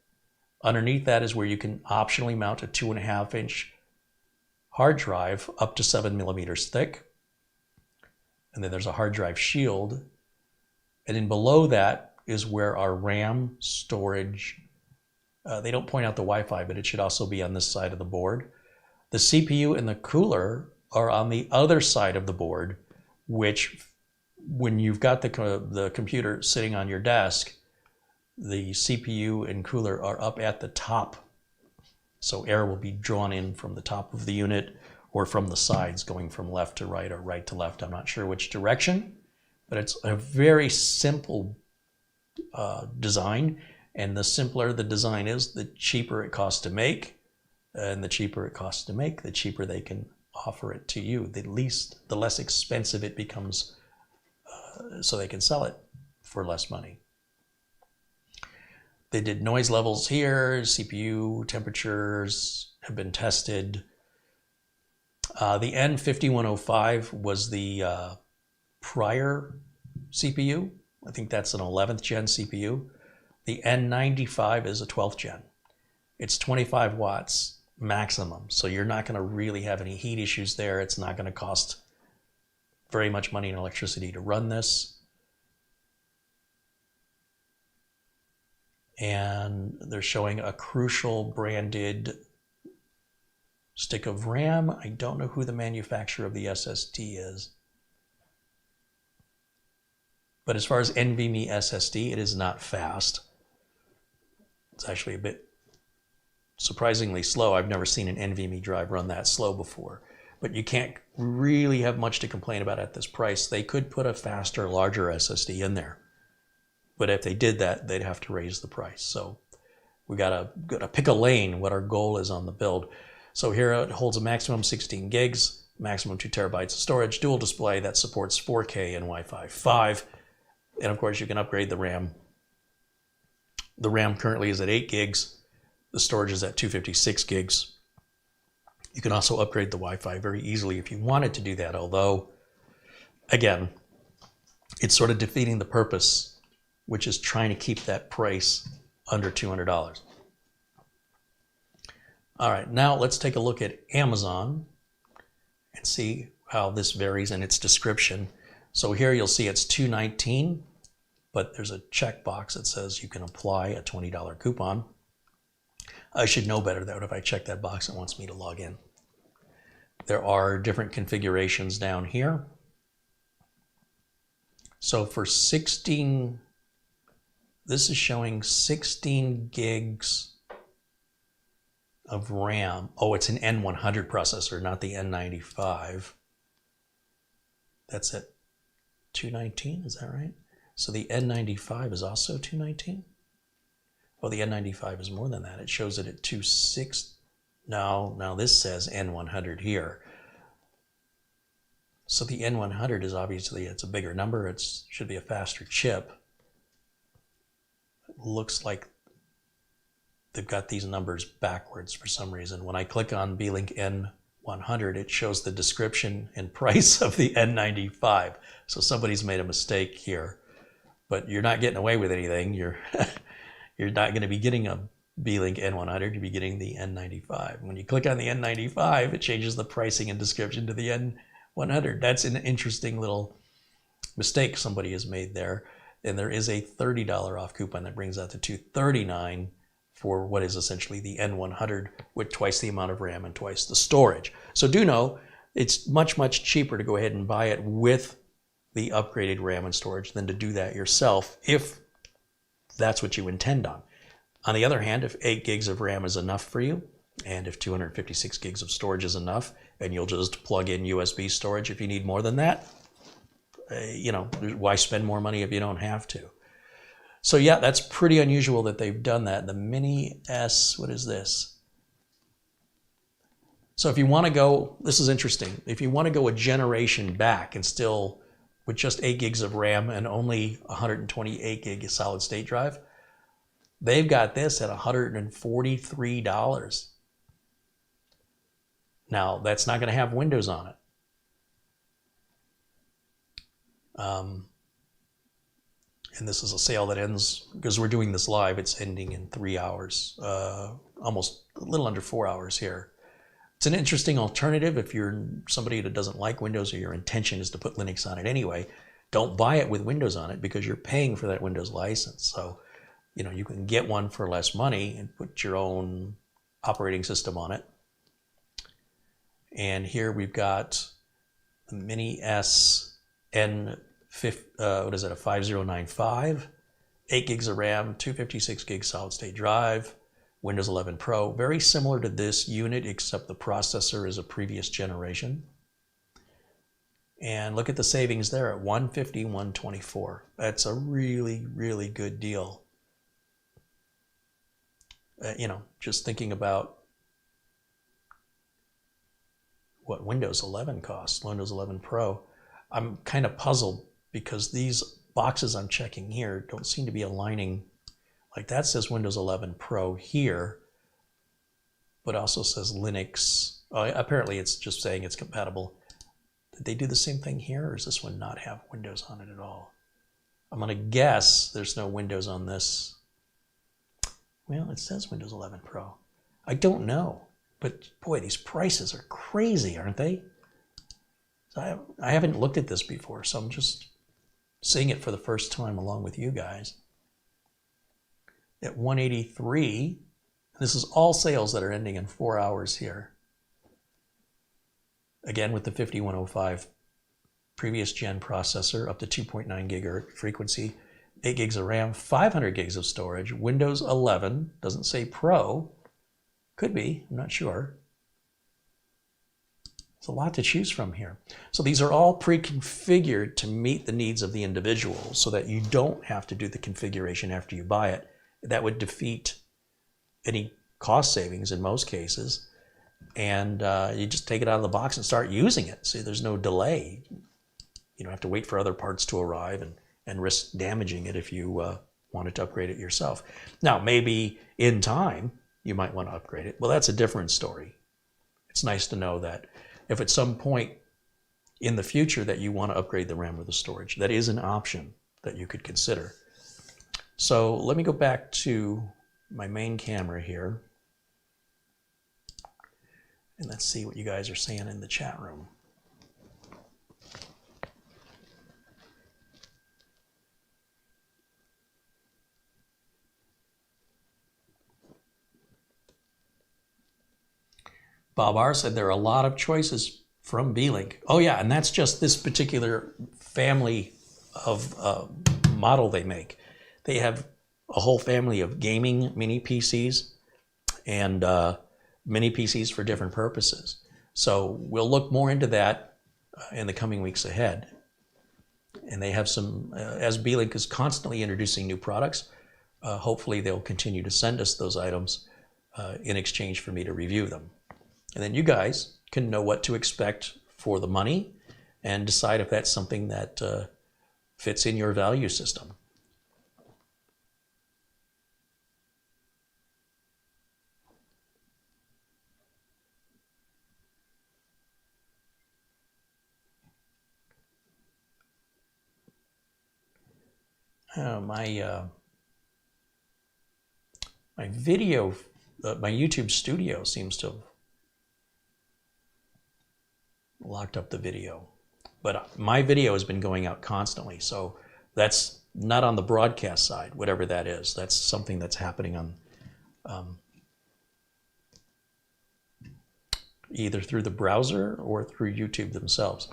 Underneath that is where you can optionally mount a 2.5-inch hard drive up to 7mm thick. And then there's a hard drive shield. And then below that is where our RAM storage, they don't point out the Wi-Fi, but it should also be on this side of the board. The CPU and the cooler are on the other side of the board, which when you've got the computer sitting on your desk, the CPU and cooler are up at the top. So air will be drawn in from the top of the unit or from the sides, going from left to right or right to left. I'm not sure which direction, but it's a very simple design. And the simpler the design is, the cheaper it costs to make. And the cheaper it costs to make, the cheaper they can offer it to you. The less expensive it becomes, so they can sell it for less money. They did noise levels here, CPU temperatures have been tested. The N5105 was the prior CPU. I think that's an 11th gen CPU. The N95 is a 12th gen. It's 25 watts maximum, so you're not going to really have any heat issues there. It's not going to cost very much money in electricity to run this. And they're showing a Crucial branded stick of RAM. I don't know who the manufacturer of the SSD is. But as far as NVMe SSD, it is not fast. It's actually a bit surprisingly slow. I've never seen an NVMe drive run that slow before. But you can't really have much to complain about at this price. They could put a faster, larger SSD in there. But if they did that, they'd have to raise the price. So we gotta pick a lane, what our goal is on the build. So here it holds a maximum 16 gigs, maximum 2 terabytes of storage, dual display that supports 4K and Wi-Fi 5. And of course you can upgrade the RAM. The RAM currently is at 8 gigs. The storage is at 256 gigs. You can also upgrade the Wi-Fi very easily if you wanted to do that, although, again, it's sort of defeating the purpose, which is trying to keep that price under $200. All right, now let's take a look at Amazon and see how this varies in its description. So here you'll see it's $219, but there's a checkbox that says you can apply a $20 coupon. I should know better that if I check that box, it wants me to log in. There are different configurations down here. So for 16, this is showing 16 gigs of RAM. Oh, it's an N100 processor, not the N95. That's at 219, is that right? So the N95 is also 219? Well, the N95 is more than that. It shows it at 26. Now this says N100 here. So the N100 is obviously, it's a bigger number. It should be a faster chip. It looks like they've got these numbers backwards for some reason. When I click on Beelink N100, it shows the description and price of the N95. So somebody's made a mistake here. But you're not getting away with anything. You're not going to be getting a Beelink N100, you'll be getting the N95. When you click on the N95, it changes the pricing and description to the N100. That's an interesting little mistake somebody has made there. And there is a $30 off coupon that brings out to $239 for what is essentially the N100 with twice the amount of RAM and twice the storage. So do know it's much, much cheaper to go ahead and buy it with the upgraded RAM and storage than to do that yourself if that's what you intend on. On the other hand, if 8 gigs of RAM is enough for you, and if 256 gigs of storage is enough, and you'll just plug in USB storage if you need more than that, why spend more money if you don't have to? So yeah, that's pretty unusual that they've done that. The Mini S, what is this? So if you want to go, this is interesting, if you want to go a generation back and still with just 8 gigs of RAM and only 128 gig solid state drive, they've got this at $143. Now, that's not going to have Windows on it. And this is a sale that ends, because we're doing this live, it's ending in 3 hours, almost a little under 4 hours here. It's an interesting alternative if you're somebody that doesn't like Windows or your intention is to put Linux on it anyway. Don't buy it with Windows on it because you're paying for that Windows license. So, you can get one for less money and put your own operating system on it. And here we've got the Mini S N50, a 5095, 8 gigs of RAM, 256 gig solid state drive, Windows 11 Pro. Very similar to this unit, except the processor is a previous generation. And look at the savings there at $150, $124. That's a really, really good deal. Just thinking about what Windows 11 costs, Windows 11 Pro, I'm kind of puzzled because these boxes I'm checking here don't seem to be aligning. Like that says Windows 11 Pro here, but also says Linux. Apparently it's just saying it's compatible. Did they do the same thing here, or does this one not have Windows on it at all? I'm going to guess there's no Windows on this. Well, it says Windows 11 Pro. I don't know, but boy, these prices are crazy, aren't they? So I haven't looked at this before, so I'm just seeing it for the first time along with you guys. At 183, this is all sales that are ending in 4 hours here. Again, with the 5105 previous gen processor, up to 2.9 gigahertz frequency, 8 gigs of RAM, 500 gigs of storage, Windows 11, doesn't say Pro, could be, I'm not sure. There's a lot to choose from here. So these are all pre-configured to meet the needs of the individual so that you don't have to do the configuration after you buy it. That would defeat any cost savings in most cases. And you just take it out of the box and start using it. See, there's no delay. You don't have to wait for other parts to arrive and risk damaging it if you wanted to upgrade it yourself. Now, maybe in time, you might want to upgrade it. Well, that's a different story. It's nice to know that if at some point in the future that you want to upgrade the RAM or the storage, that is an option that you could consider. So let me go back to my main camera here. And let's see what you guys are saying in the chat room. Bob R said there are a lot of choices from Beelink. Oh yeah, and that's just this particular family of model they make. They have a whole family of gaming mini PCs and mini PCs for different purposes. So we'll look more into that in the coming weeks ahead. And they have some, as Beelink is constantly introducing new products, hopefully they'll continue to send us those items in exchange for me to review them. And then you guys can know what to expect for the money and decide if that's something that fits in your value system. My video, my YouTube studio seems to have locked up the video, but my video has been going out constantly, so that's not on the broadcast side, whatever that is. That's something that's happening on either through the browser or through YouTube themselves.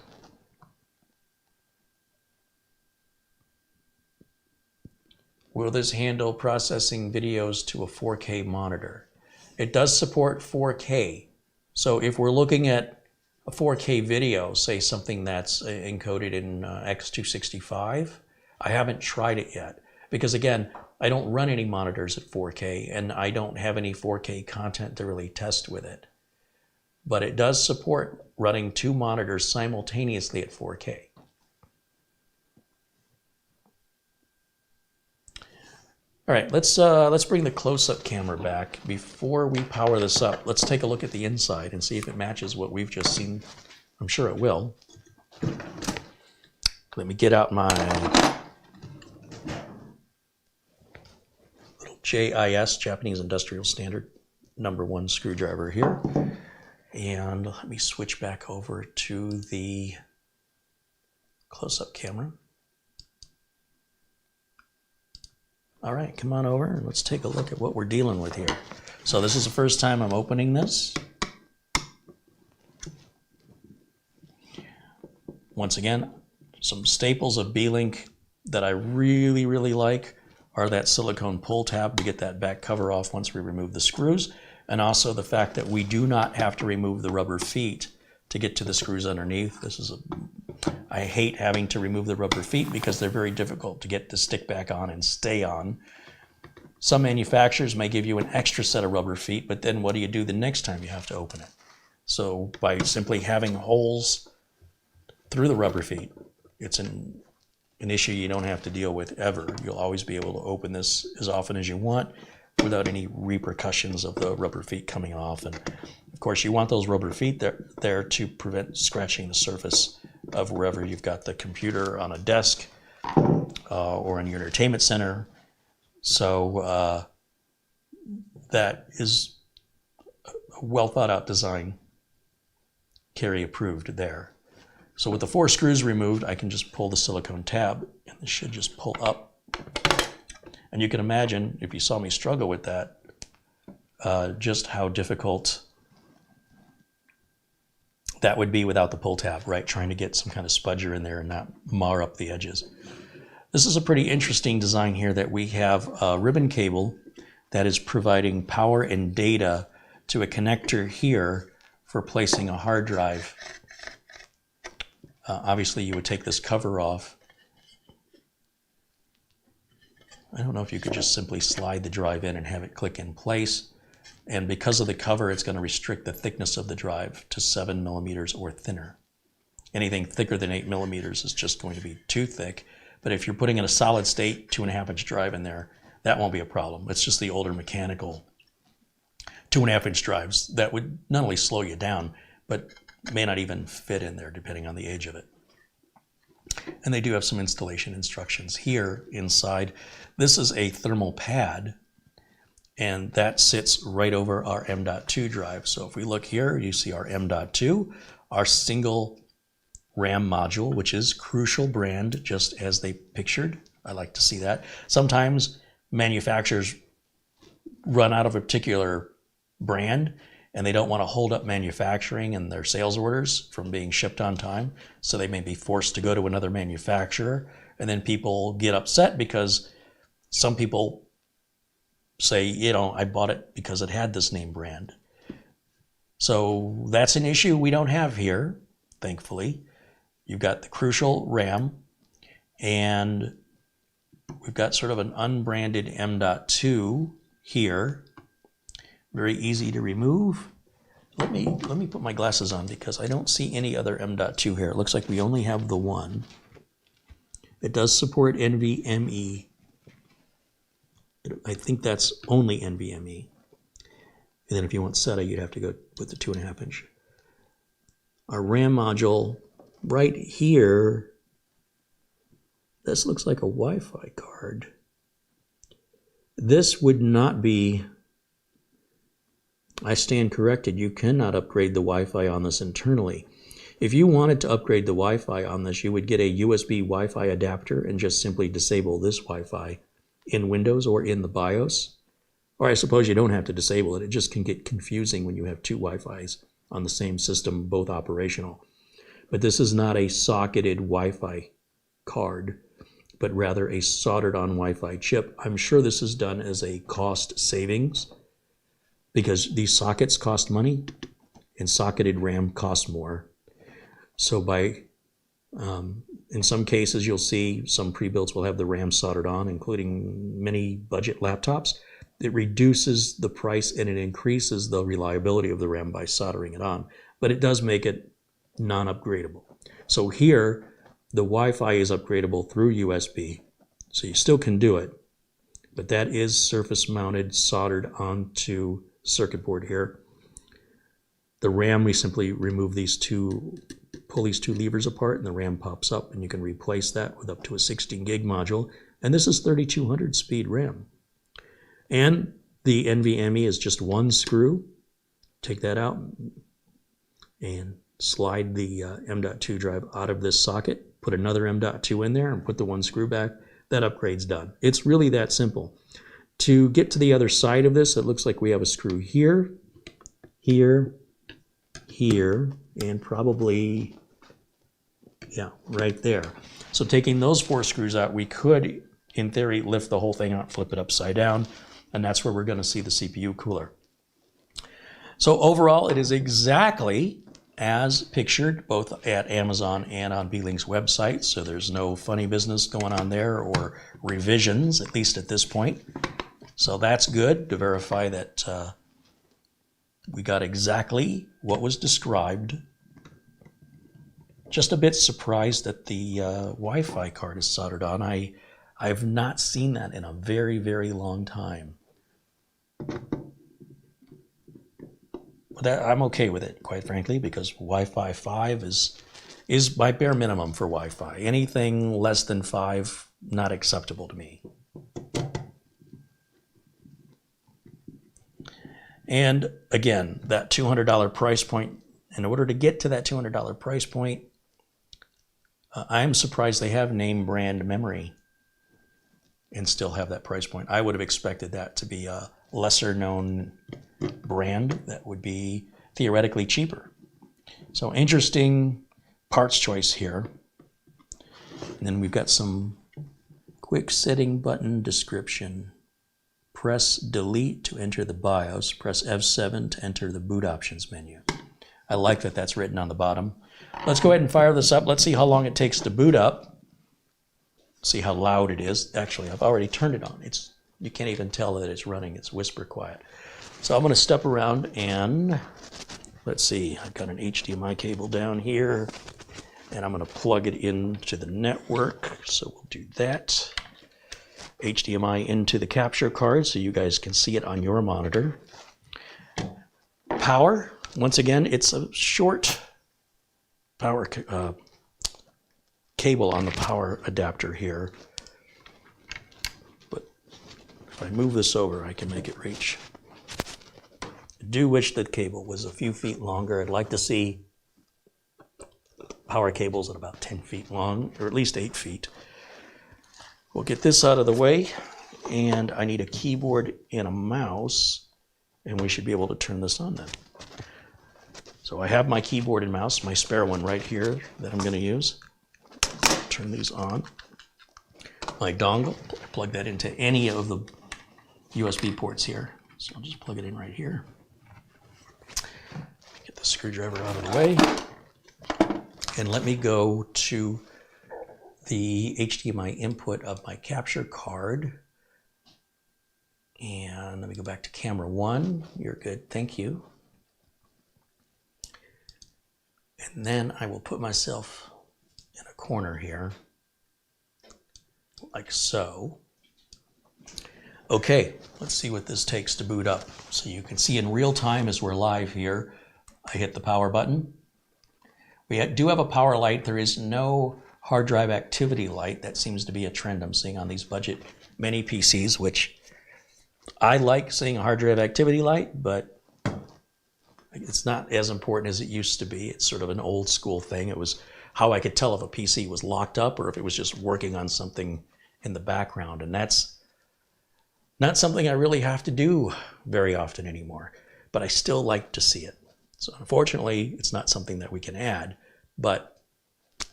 Will this handle processing videos to a 4K monitor? It does support 4K. So if we're looking at a 4K video, say something that's encoded in X265, I haven't tried it yet. Because again, I don't run any monitors at 4K and I don't have any 4K content to really test with it. But it does support running 2 monitors simultaneously at 4K. All right, let's bring the close-up camera back. Before we power this up, let's take a look at the inside and see if it matches what we've just seen. I'm sure it will. Let me get out my little JIS, Japanese Industrial Standard, #1 screwdriver here. And let me switch back over to the close-up camera. All right, come on over and let's take a look at what we're dealing with here. So this is the first time I'm opening this. Once again, some staples of Beelink that I really, really like are that silicone pull tab to get that back cover off once we remove the screws, and also the fact that we do not have to remove the rubber feet to get to the screws underneath. I hate having to remove the rubber feet because they're very difficult to get to stick back on and stay on. Some manufacturers may give you an extra set of rubber feet, but then what do you do the next time you have to open it? So by simply having holes through the rubber feet, it's an issue you don't have to deal with ever. You'll always be able to open this as often as you want without any repercussions of the rubber feet coming off. And of course, you want those rubber feet there to prevent scratching the surface of wherever you've got the computer on a desk or in your entertainment center. So that is a well thought out design, Carey approved there. So with the 4 screws removed, I can just pull the silicone tab and this should just pull up. And you can imagine, if you saw me struggle with that, just how difficult that would be without the pull tab, right? Trying to get some kind of spudger in there and not mar up the edges. This is a pretty interesting design here that we have a ribbon cable that is providing power and data to a connector here for placing a hard drive. Obviously, you would take this cover off. I don't know if you could just simply slide the drive in and have it click in place. And because of the cover, it's going to restrict the thickness of the drive to 7 millimeters or thinner. Anything thicker than 8 millimeters is just going to be too thick. But if you're putting in a solid state 2.5-inch drive in there, that won't be a problem. It's just the older mechanical 2.5-inch drives that would not only slow you down, but may not even fit in there depending on the age of it. And they do have some installation instructions here inside. This is a thermal pad, and that sits right over our M.2 drive. So if we look here, you see our M.2, our single RAM module, which is Crucial brand, just as they pictured. I like to see that. Sometimes manufacturers run out of a particular brand and they don't want to hold up manufacturing and their sales orders from being shipped on time. So they may be forced to go to another manufacturer, and then people get upset because some people say, you know, I bought it because it had this name brand. So that's an issue we don't have here, thankfully. You've got the Crucial RAM, and we've got sort of an unbranded M.2 here. Very easy to remove. let me put my glasses on because I don't see any other M.2 here. It looks like we only have the one. It does support NVMe. I think that's only NVMe. And then if you want SATA, you'd have to go with the 2.5 inch. Our RAM module right here, this looks like a Wi-Fi card. This would not be, I stand corrected, you cannot upgrade the Wi-Fi on this internally. If you wanted to upgrade the Wi-Fi on this, you would get a USB Wi-Fi adapter and just simply disable this Wi-Fi in Windows or in the BIOS. Or I suppose you don't have to disable it. It just can get confusing when you have two Wi-Fis on the same system, both operational. But this is not a socketed Wi-Fi card, but rather a soldered-on Wi-Fi chip. I'm sure this is done as a cost savings because these sockets cost money and socketed RAM costs more. So in some cases, you'll see some pre-builds will have the RAM soldered on, including many budget laptops. It reduces the price and it increases the reliability of the RAM by soldering it on, but it does make it non-upgradable. So here, the Wi-Fi is upgradable through USB, so you still can do it, but that is surface mounted, soldered onto circuit board here. The RAM, we simply remove these two, pull these two levers apart and the RAM pops up and you can replace that with up to a 16 gig module. And this is 3200 speed RAM. And the NVMe is just one screw. Take that out and slide the M.2 drive out of this socket, put another M.2 in there and put the one screw back. That upgrade's done. It's really that simple. To get to the other side of this, it looks like we have a screw here, here, here, and probably, yeah, right there. So taking those 4 screws out, we could, in theory, lift the whole thing out, flip it upside down, and that's where we're going to see the CPU cooler. So overall, it is exactly as pictured, both at Amazon and on Beelink's website, so there's no funny business going on there or revisions, at least at this point. So that's good to verify that we got exactly what was described. Just a bit surprised that the Wi-Fi card is soldered on. I've not seen that in a very, very long time. But I'm okay with it, quite frankly, because Wi-Fi 5 is my bare minimum for Wi-Fi. Anything less than 5, not acceptable to me. And again, that $200 price point, in order to get to that $200 price point, I'm surprised they have name brand memory and still have that price point. I would have expected that to be a lesser known brand that would be theoretically cheaper. So interesting parts choice here. And then we've got some quick setting button description. Press delete to enter the BIOS. Press F7 to enter the boot options menu. I like that that's written on the bottom. Let's go ahead and fire this up. Let's see how long it takes to boot up. See how loud it is. Actually, I've already turned it on. You can't even tell that it's running. It's whisper quiet. So I'm going to step around and let's see. I've got an HDMI cable down here and I'm going to plug it into the network. So we'll do that. HDMI into the capture card so you guys can see it on your monitor. Power, once again, it's a short power cable on the power adapter here. But if I move this over, I can make it reach. I do wish that cable was a few feet longer. I'd like to see power cables at about 10 feet long, or at least 8 feet. We'll get this out of the way, and I need a keyboard and a mouse, and we should be able to turn this on then. So I have my keyboard and mouse, my spare one right here that I'm going to use. Turn these on. My dongle, plug that into any of the USB ports here. So I'll just plug it in right here. Get the screwdriver out of the way. And let me go to the HDMI input of my capture card. And let me go back to camera 1. You're good, thank you. And then I will put myself in a corner here, like so. Okay, let's see what this takes to boot up. So you can see in real time as we're live here, I hit the power button. We do have a power light. There is no hard drive activity light. That seems to be a trend I'm seeing on these budget mini PCs, which I like seeing a hard drive activity light, but it's not as important as it used to be. It's sort of an old school thing. It was how I could tell if a PC was locked up or if it was just working on something in the background. And that's not something I really have to do very often anymore, but I still like to see it. So unfortunately, it's not something that we can add, but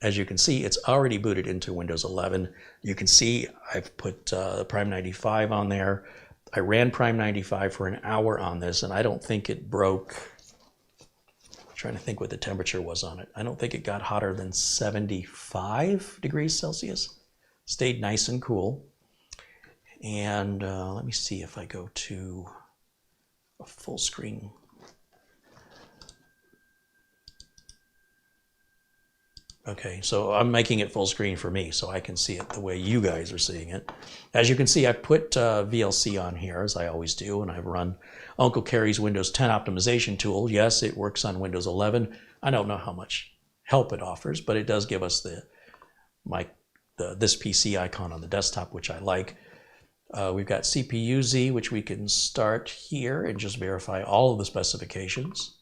as you can see, it's already booted into Windows 11. You can see I've put Prime 95 on there. I ran Prime 95 for an hour on this, and I don't think it broke. I'm trying to think what the temperature was on it. I don't think it got hotter than 75 degrees Celsius. Stayed nice and cool. And let me see if I go to a full screen. Okay, so I'm making it full screen for me so I can see it the way you guys are seeing it. As you can see, I put VLC on here, as I always do, and I've run Uncle Carey's Windows 10 optimization tool. Yes, it works on Windows 11. I don't know how much help it offers, but it does give us this PC icon on the desktop, which I like. We've got CPU-Z, which we can start here and just verify all of the specifications.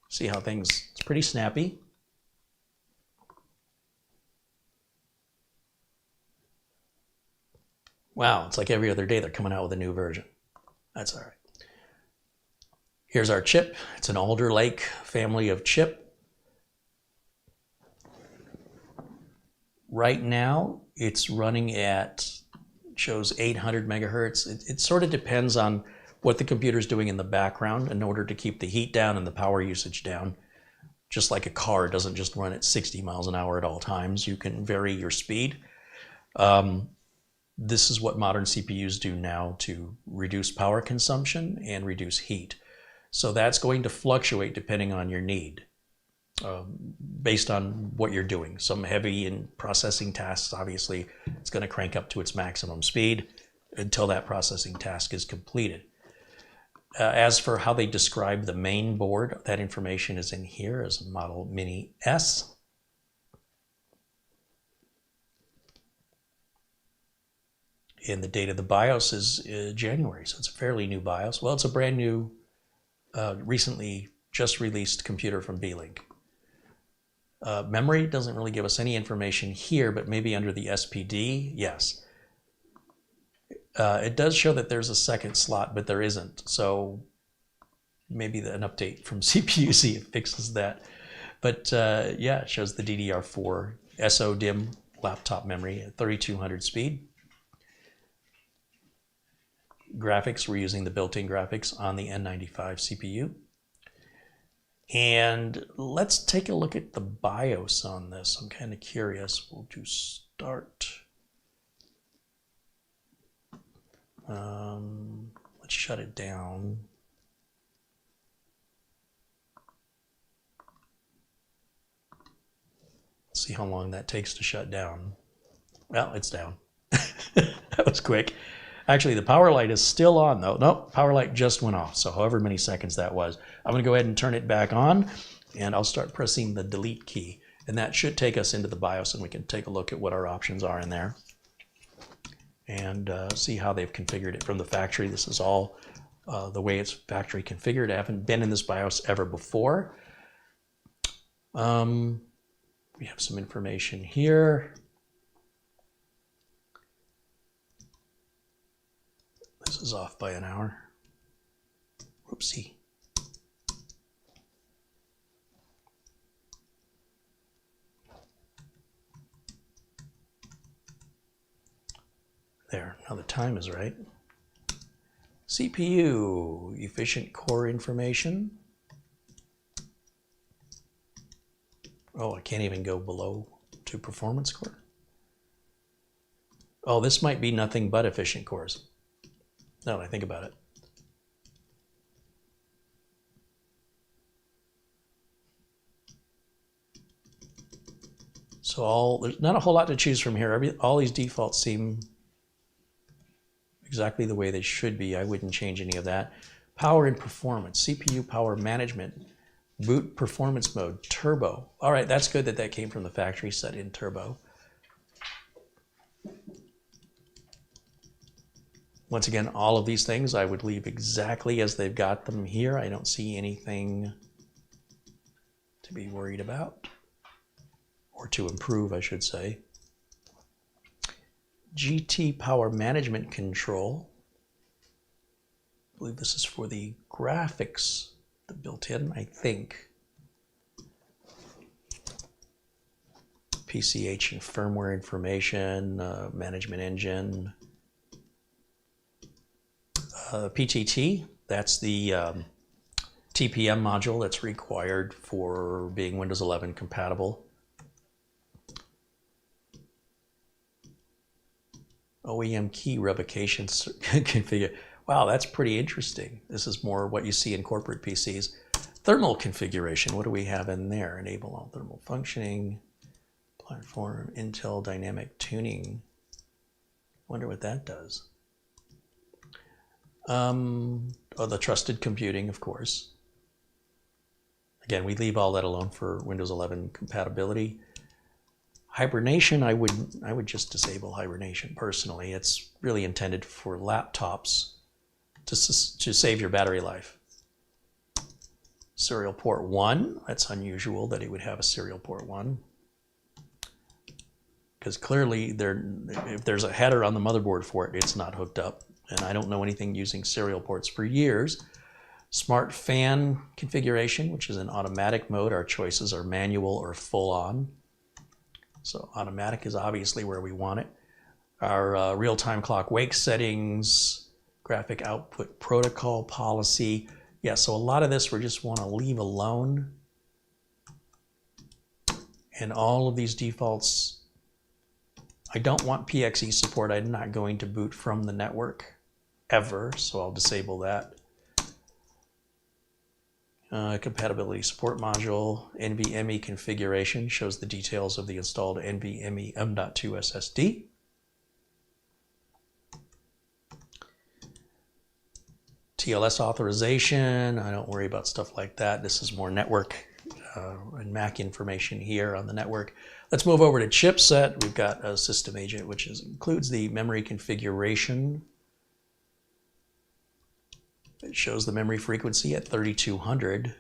See how it's pretty snappy. Wow, it's like every other day they're coming out with a new version. That's all right. Here's our chip. It's an Alder Lake family of chip. Right now, it's running at, shows 800 megahertz. It sort of depends on what the computer's doing in the background in order to keep the heat down and the power usage down. Just like a car doesn't just run at 60 miles an hour at all times. You can vary your speed. This is what modern CPUs do now to reduce power consumption and reduce heat. So that's going to fluctuate depending on your need. Based on what you're doing. Some heavy in processing tasks, obviously, it's going to crank up to its maximum speed until that processing task is completed. As for how they describe the main board, that information is in here as Model Mini S. And the date of the BIOS is January, so it's a fairly new BIOS. Well, it's a brand new, recently just released computer from Beelink. Memory doesn't really give us any information here, but maybe under the SPD, yes. It does show that there's a second slot, but there isn't. So maybe an update from CPU-Z fixes that. But yeah, it shows the DDR4 SO-DIMM laptop memory at 3200 speed. Graphics, we're using the built-in graphics on the N95 CPU. And let's take a look at the BIOS on this. I'm kind of curious. We'll do start. Let's shut it down. Let's see how long that takes to shut down. Well, it's down. That was quick. Actually, the power light is still on though. Nope, power light just went off. So however many seconds that was. I'm gonna go ahead and turn it back on and I'll start pressing the delete key. And that should take us into the BIOS and we can take a look at what our options are in there. And see how they've configured it from the factory. This is all the way it's factory configured. I haven't been in this BIOS ever before. We have some information here. This is off by an hour. Whoopsie. There, now the time is right. CPU, efficient core information. Oh, I can't even go below to performance core. Oh, this might be nothing but efficient cores. Now that I think about it. So there's not a whole lot to choose from here. All these defaults seem exactly the way they should be. I wouldn't change any of that. Power and performance, CPU power management, boot performance mode, turbo. All right, that's good that that came from the factory, set in turbo. Once again, all of these things I would leave exactly as they've got them here. I don't see anything to be worried about, or to improve, I should say. GT power management control. I believe this is for the graphics, the built-in, I think. PCH and firmware information, management engine. PTT, that's the TPM module that's required for being Windows 11 compatible. OEM key revocation configure. Wow, that's pretty interesting. This is more what you see in corporate PCs. Thermal configuration, what do we have in there? Enable all thermal functioning, platform, Intel dynamic tuning. Wonder what that does. The trusted computing, of course. Again, we leave all that alone for Windows 11 compatibility. Hibernation, I would just disable hibernation personally. It's really intended for laptops to save your battery life. Serial port 1, that's unusual that it would have a serial port 1. Because clearly, if there's a header on the motherboard for it, it's not hooked up. And I don't know anything using serial ports for years. Smart fan configuration, which is in automatic mode. Our choices are manual or full on. So automatic is obviously where we want it. Our real-time clock wake settings, graphic output protocol policy. Yeah, so a lot of this we just want to leave alone. And all of these defaults, I don't want PXE support. I'm not going to boot from the network ever, so I'll disable that. Compatibility support module, NVMe configuration, shows the details of the installed NVMe M.2 SSD. TLS authorization, I don't worry about stuff like that. This is more network and MAC information here on the network. Let's move over to chipset. We've got a system agent, which includes the memory configuration. It shows the memory frequency at 3200.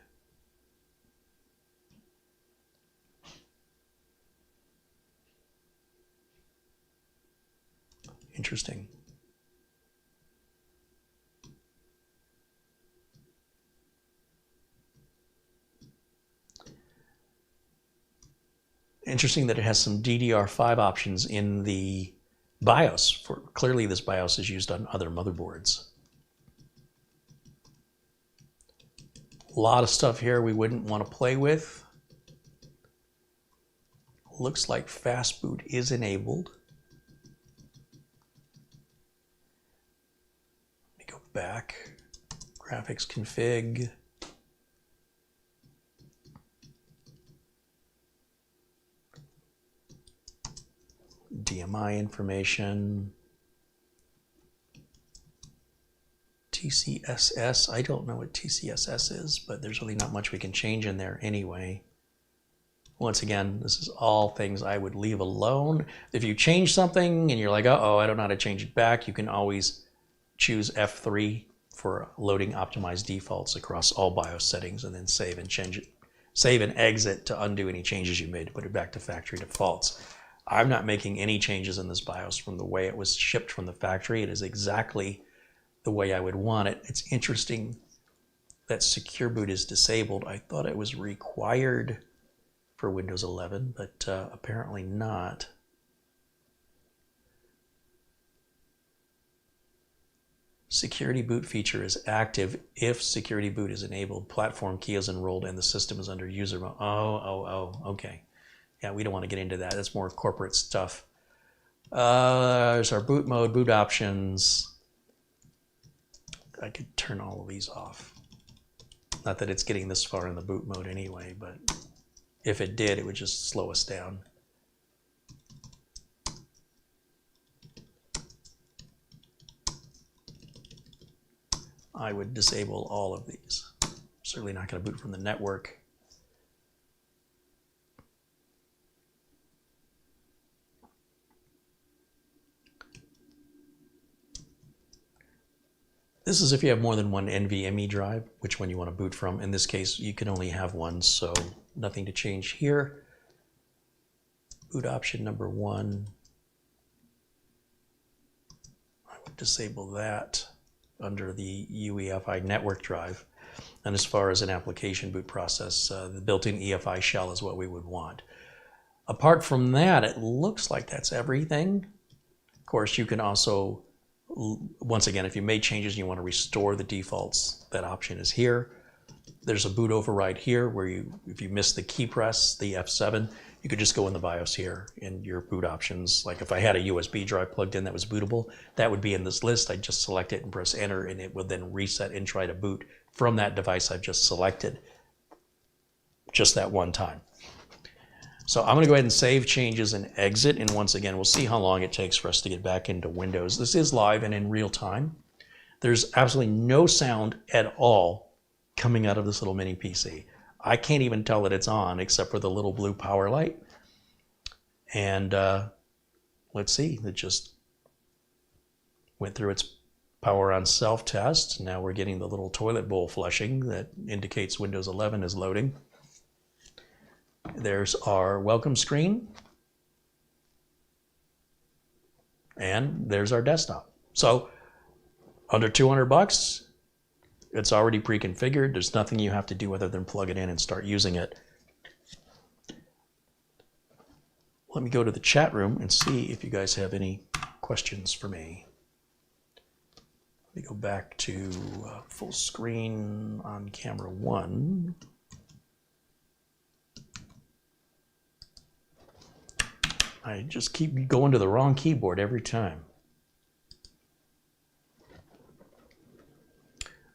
Interesting. Interesting that it has some DDR5 options in the BIOS. Clearly this BIOS is used on other motherboards. A lot of stuff here we wouldn't want to play with. Looks like fast boot is enabled. Let me go back. Graphics config. DMI information. TCSS, I don't know what TCSS is, but there's really not much we can change in there anyway. Once again, this is all things I would leave alone. If you change something and you're like, uh-oh, I don't know how to change it back, you can always choose F3 for loading optimized defaults across all BIOS settings and then save and change it. Save and exit to undo any changes you made to put it back to factory defaults. I'm not making any changes in this BIOS from the way it was shipped from the factory. It is exactly the way I would want it. It's interesting that secure boot is disabled. I thought it was required for Windows 11, but apparently not. Security boot feature is active if security boot is enabled, platform key is enrolled, and the system is under user mode. Okay. Yeah, we don't want to get into that. That's more corporate stuff. There's our boot mode, boot options. I could turn all of these off. Not that it's getting this far in the boot mode anyway, but if it did, it would just slow us down. I would disable all of these. Certainly not going to boot from the network. This is if you have more than one NVMe drive, which one you want to boot from. In this case, you can only have one, so nothing to change here. Boot option number 1. I would disable that under the UEFI network drive. And as far as an application boot process, the built-in EFI shell is what we would want. Apart from that, it looks like that's everything. Of course, you can also, once again, if you made changes and you want to restore the defaults, that option is here. There's a boot override here where if you miss the key press, the F7, you could just go in the BIOS here in your boot options. Like if I had a USB drive plugged in that was bootable, that would be in this list. I'd just select it and press enter, and it would then reset and try to boot from that device I've just selected, just that one time. So I'm going to go ahead and save changes and exit, and once again, we'll see how long it takes for us to get back into Windows. This is live and in real time. There's absolutely no sound at all coming out of this little mini PC. I can't even tell that it's on except for the little blue power light. And let's see, it just went through its power on self-test. Now we're getting the little toilet bowl flushing that indicates Windows 11 is loading. There's our welcome screen. And there's our desktop. So under 200 bucks, it's already pre-configured. There's nothing you have to do other than plug it in and start using it. Let me go to the chat room and see if you guys have any questions for me. Let me go back to full screen on camera 1. I just keep going to the wrong keyboard every time.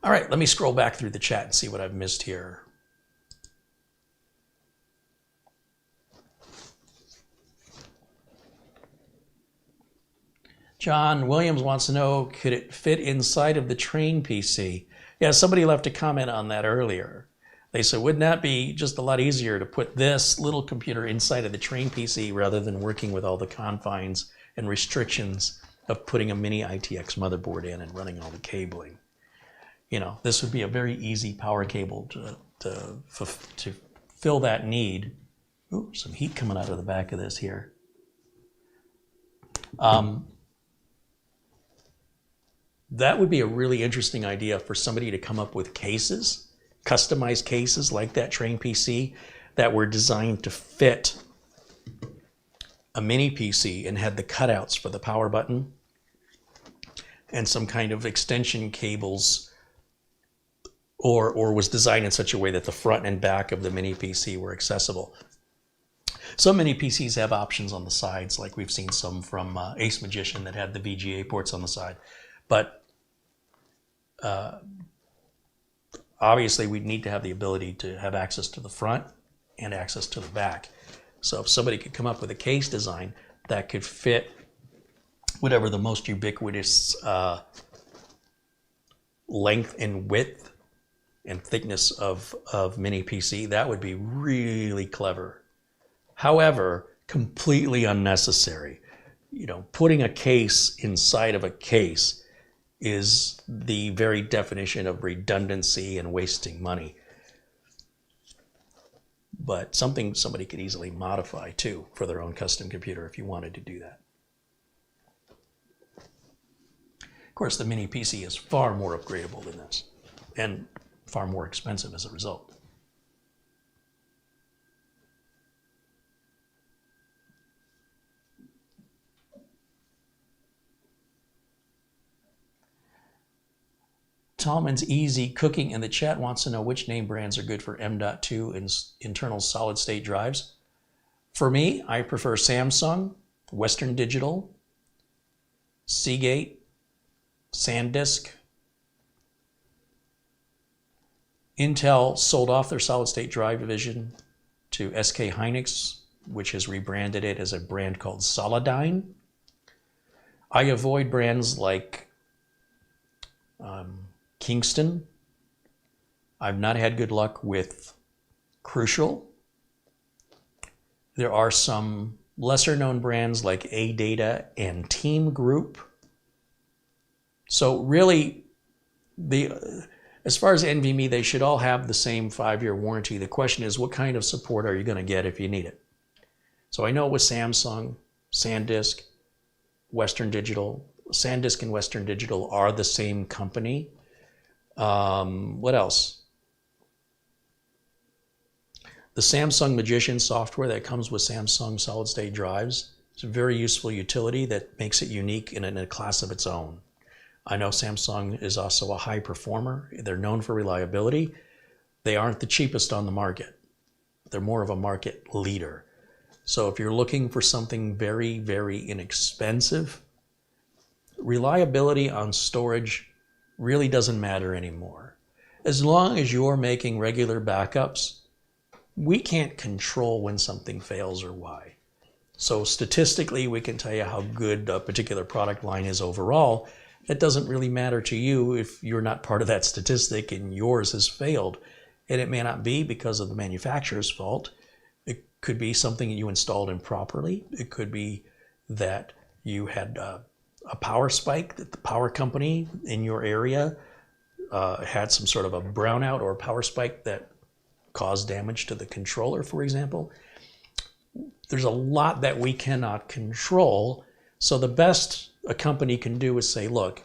All right, let me scroll back through the chat and see what I've missed here. John Williams wants to know, could it fit inside of the train PC? Yeah, somebody left a comment on that earlier. They said, wouldn't that be just a lot easier to put this little computer inside of the train PC rather than working with all the confines and restrictions of putting a mini ITX motherboard in and running all the cabling? You know, this would be a very easy power cable to fill that need. Ooh, some heat coming out of the back of this here. That would be a really interesting idea for somebody to come up with cases, customized cases like that train PC that were designed to fit a mini PC and had the cutouts for the power button and some kind of extension cables, or was designed in such a way that the front and back of the mini PC were accessible. Some mini PCs have options on the sides, like we've seen some from Ace Magician that had the VGA ports on the side. But obviously we'd need to have the ability to have access to the front and access to the back. So if somebody could come up with a case design that could fit whatever the most ubiquitous length and width and thickness of mini PC, that would be really clever. However, completely unnecessary. You know, putting a case inside of a case is the very definition of redundancy and wasting money. But something somebody could easily modify too for their own custom computer if you wanted to do that. Of course, the mini PC is far more upgradable than this and far more expensive as a result. Tallman's Easy Cooking in the chat wants to know which name brands are good for M.2 and internal solid state drives. For me, I prefer Samsung, Western Digital, Seagate, SanDisk. Intel sold off their solid state drive division to SK Hynix, which has rebranded it as a brand called Solidyne. I avoid brands like Kingston. I've not had good luck with Crucial. There are some lesser known brands like AData and Team Group. So really, as far as NVMe, they should all have the same 5-year warranty. The question is, what kind of support are you going to get if you need it? So I know with Samsung, SanDisk, Western Digital, SanDisk and Western Digital are the same company. What else? The Samsung Magician software that comes with Samsung solid-state drives. It's a very useful utility that makes it unique in a class of its own. I know Samsung is also a high performer. They're known for reliability. They aren't the cheapest on the market. They're more of a market leader. So if you're looking for something very, very inexpensive, reliability on storage really doesn't matter anymore. As long as you're making regular backups, we can't control when something fails or why. So statistically, we can tell you how good a particular product line is overall. It doesn't really matter to you if you're not part of that statistic and yours has failed. And it may not be because of the manufacturer's fault. It could be something you installed improperly. It could be that you had a power spike, that the power company in your area had some sort of a brownout or a power spike that caused damage to the controller, for example. There's a lot that we cannot control. So the best a company can do is say, look,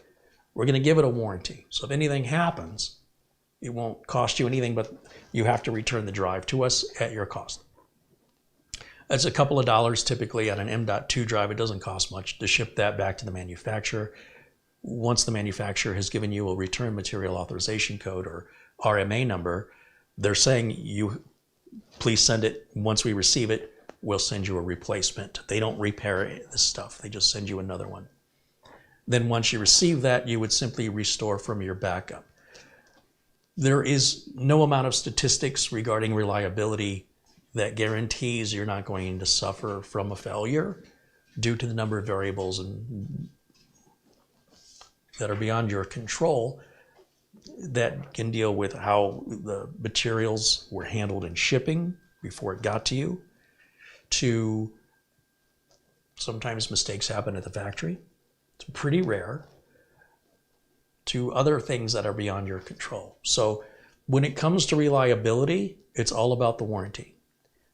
we're going to give it a warranty. So if anything happens, it won't cost you anything, but you have to return the drive to us at your cost. That's a couple of dollars typically on an M.2 drive. It doesn't cost much to ship that back to the manufacturer. Once the manufacturer has given you a return material authorization code or RMA number, they're saying, you please send it. Once we receive it, we'll send you a replacement. They don't repair this stuff. They just send you another one. Then once you receive that, you would simply restore from your backup. There is no amount of statistics regarding reliability that guarantees you're not going to suffer from a failure due to the number of variables that are beyond your control that can deal with how the materials were handled in shipping before it got to you, to sometimes mistakes happen at the factory. It's pretty rare, to other things that are beyond your control. So when it comes to reliability, it's all about the warranty.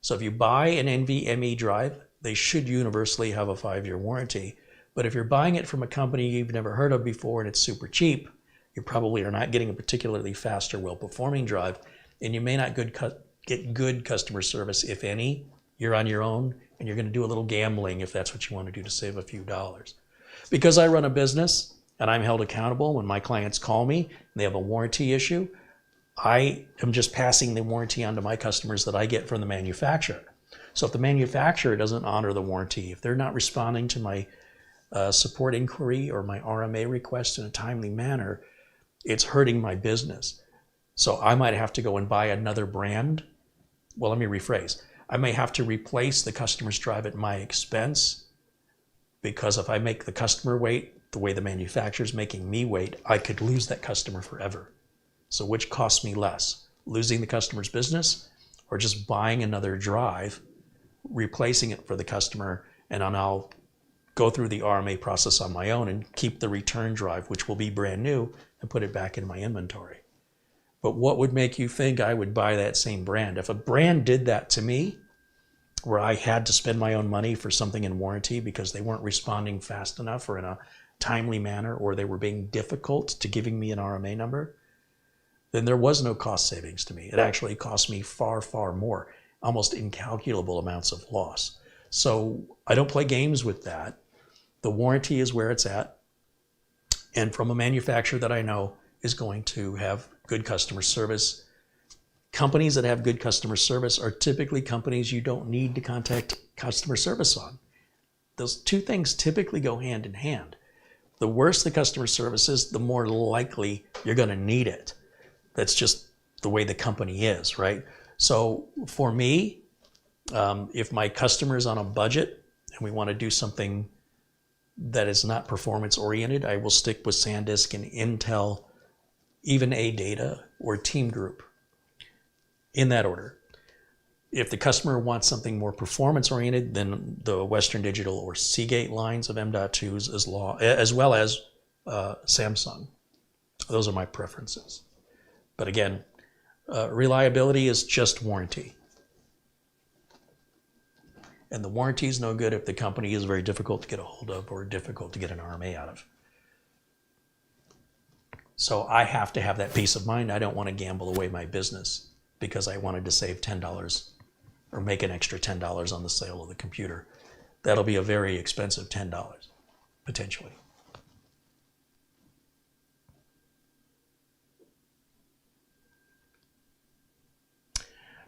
So if you buy an NVMe drive, they should universally have a 5-year warranty. But if you're buying it from a company you've never heard of before and it's super cheap, you probably are not getting a particularly fast or well-performing drive, and you may not get good customer service, if any. You're on your own, and you're going to do a little gambling if that's what you want to do to save a few dollars. Because I run a business, and I'm held accountable when my clients call me and they have a warranty issue, I am just passing the warranty on to my customers that I get from the manufacturer. So if the manufacturer doesn't honor the warranty, if they're not responding to my support inquiry or my RMA request in a timely manner, it's hurting my business. So I might have to go and buy another brand. Well, let me rephrase. I may have to replace the customer's drive at my expense, because if I make the customer wait the way the manufacturer's making me wait, I could lose that customer forever. So which costs me less? Losing the customer's business, or just buying another drive, replacing it for the customer, and then I'll go through the RMA process on my own and keep the return drive, which will be brand new, and put it back in my inventory. But what would make you think I would buy that same brand? If a brand did that to me, where I had to spend my own money for something in warranty because they weren't responding fast enough or in a timely manner, or they were being difficult to giving me an RMA number, then there was no cost savings to me. It actually cost me far, far more, almost incalculable amounts of loss. So I don't play games with that. The warranty is where it's at. And from a manufacturer that I know is going to have good customer service. Companies that have good customer service are typically companies you don't need to contact customer service on. Those two things typically go hand in hand. The worse the customer service is, the more likely you're going to need it. That's just the way the company is, right? So for me, if my customer is on a budget and we want to do something that is not performance oriented, I will stick with SanDisk and Intel even A data, or team group, in that order. If the customer wants something more performance-oriented, then the Western Digital or Seagate lines of M.2s as well as Samsung. Those are my preferences. But again, reliability is just warranty. And the warranty is no good if the company is very difficult to get a hold of or difficult to get an RMA out of. So I have to have that peace of mind. I don't want to gamble away my business because I wanted to save $10 or make an extra $10 on the sale of the computer. That'll be a very expensive $10, potentially.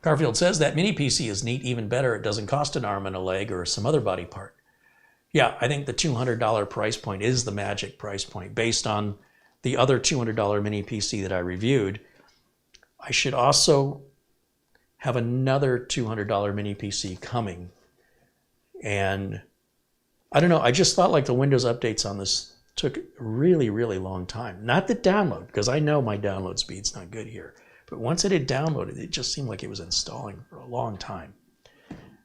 Garfield says that mini PC is neat, even better. It doesn't cost an arm and a leg or some other body part. Yeah, I think the $200 price point is the magic price point based on the other $200 mini PC that I reviewed. I should also have another $200 mini PC coming. And I don't know, I just thought like the Windows updates on this took a really, really long time. Not the download, because I know my download speed's not good here. But once it had downloaded, it just seemed like it was installing for a long time.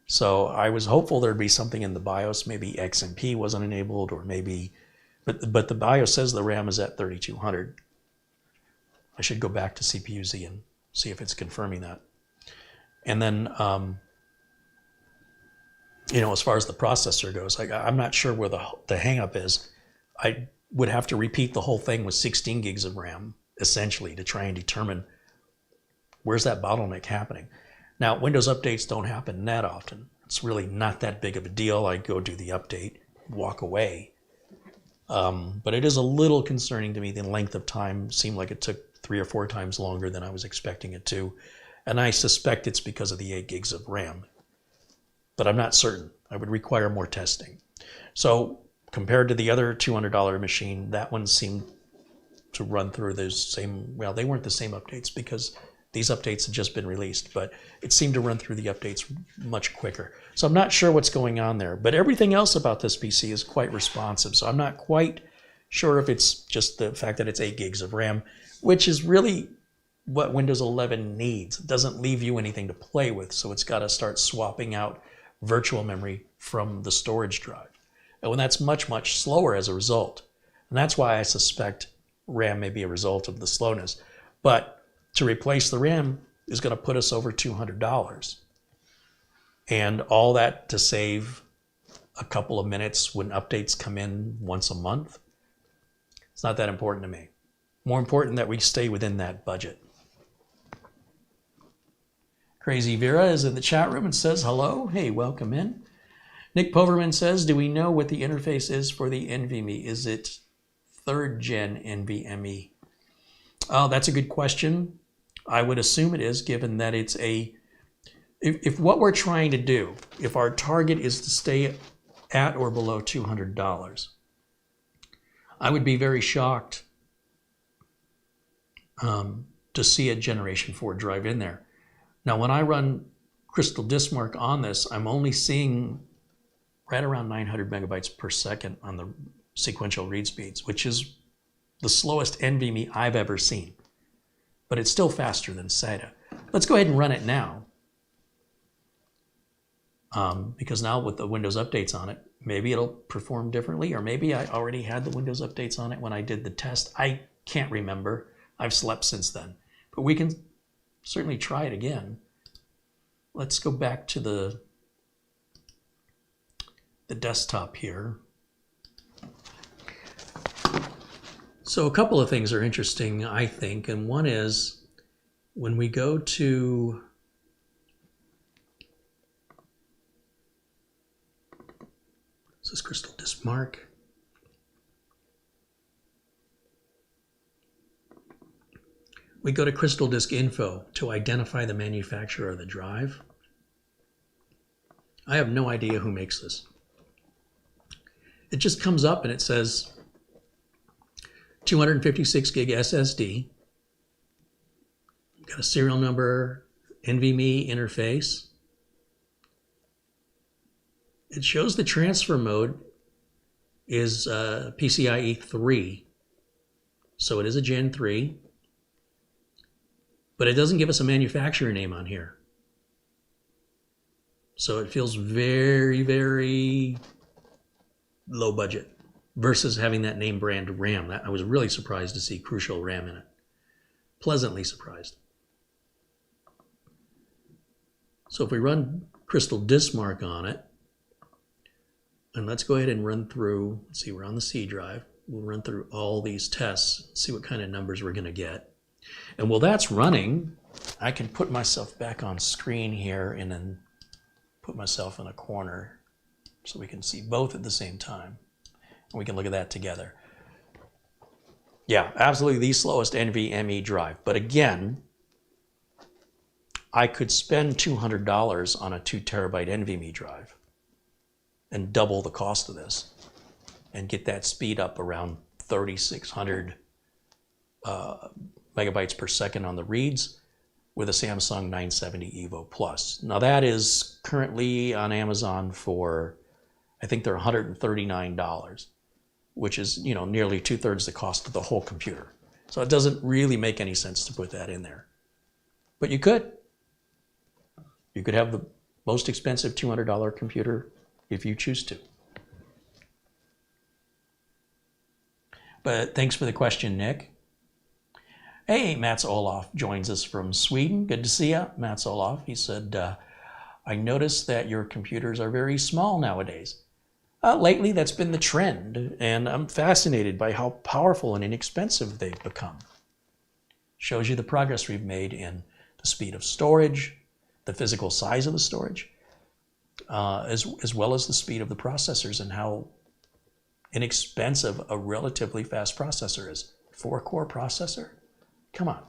So I was hopeful there'd be something in the BIOS, maybe XMP wasn't enabled, or maybe, but the BIOS says the RAM is at 3200. I should go back to CPU-Z and see if it's confirming that. And then, you know, as far as the processor goes, I'm not sure where the hang-up is. I would have to repeat the whole thing with 16 gigs of RAM, essentially, to try and determine where's that bottleneck happening. Now, Windows updates don't happen that often. It's really not that big of a deal. I go do the update, walk away. But it is a little concerning to me. The length of time seemed like it took 3 or 4 times longer than I was expecting it to. And I suspect it's because of the 8 gigs of RAM. But I'm not certain. I would require more testing. So compared to the other $200 machine, that one seemed to run through those same, well, they weren't the same updates because these updates had just been released, but it seemed to run through the updates much quicker. So I'm not sure what's going on there, but everything else about this PC is quite responsive. So I'm not quite sure if it's just the fact that it's 8 gigs of RAM, which is really what Windows 11 needs. It doesn't leave you anything to play with, so it's got to start swapping out virtual memory from the storage drive. And that's much, much slower as a result. And that's why I suspect RAM may be a result of the slowness. But to replace the RAM is going to put us over $200. And all that to save a couple of minutes when updates come in once a month. It's not that important to me. More important that we stay within that budget. Crazy Vera is in the chat room and says hello. Hey, welcome in. Nick Poverman says, do we know what the interface is for the NVMe? Is it 3rd gen NVMe? Oh, that's a good question. I would assume it is, given that it's if what we're trying to do, if our target is to stay at or below $200, I would be very shocked to see a Generation 4 drive in there. Now, when I run Crystal Disk Mark on this, I'm only seeing right around 900 megabytes per second on the sequential read speeds, which is the slowest NVMe I've ever seen. But it's still faster than SATA. Let's go ahead and run it now. Because now with the Windows updates on it, maybe it'll perform differently, or maybe I already had the Windows updates on it when I did the test. I can't remember. I've slept since then. But we can certainly try it again. Let's go back to the desktop here. So a couple of things are interesting, I think, and one is when we go to this is Crystal Disk Mark. We go to Crystal Disk Info to identify the manufacturer of the drive. I have no idea who makes this. It just comes up and it says 256 gig SSD, got a serial number, NVMe interface. It shows the transfer mode is PCIe 3, so it is a Gen 3. But it doesn't give us a manufacturer name on here. So it feels very, very low budget versus having that name brand RAM. I was really surprised to see Crucial RAM in it. Pleasantly surprised. So if we run Crystal Diskmark on it, and let's go ahead and run through, let's see, we're on the C drive. We'll run through all these tests, see what kind of numbers we're going to get. And while that's running, I can put myself back on screen here and then put myself in a corner so we can see both at the same time. And we can look at that together. Yeah, absolutely the slowest NVMe drive. But again, I could spend $200 on a 2 terabyte NVMe drive and double the cost of this and get that speed up around 3,600 megabytes per second on the reads with a Samsung 970 EVO Plus. Now that is currently on Amazon for, I think they're $139, which is, you know, nearly 2/3 the cost of the whole computer. So it doesn't really make any sense to put that in there. But you could. You could have the most expensive $200 computer if you choose to. But thanks for the question, Nick. Hey, Mats Olof joins us from Sweden. Good to see you, Mats Olof. He said, I noticed that your computers are very small nowadays. Lately, that's been the trend, and I'm fascinated by how powerful and inexpensive they've become. Shows you the progress we've made in the speed of storage, the physical size of the storage, as well as the speed of the processors and how inexpensive a relatively fast processor is. 4-core processor? Come on.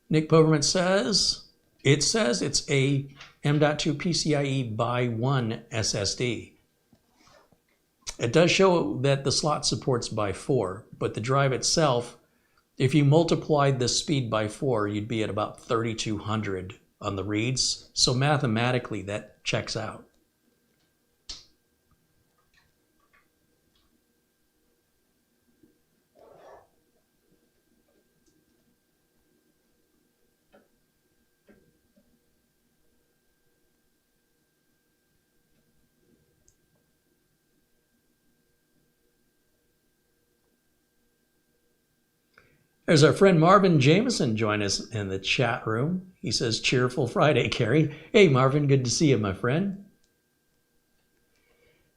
Nick Poverman says it's a M.2 PCIe by 1 SSD. It does show that the slot supports by 4, but the drive itself, if you multiplied the speed by 4, you'd be at about 3,200 on the reads. So mathematically, that checks out. There's our friend Marvin Jameson join us in the chat room. He says, cheerful Friday, Carey. Hey, Marvin, good to see you, my friend.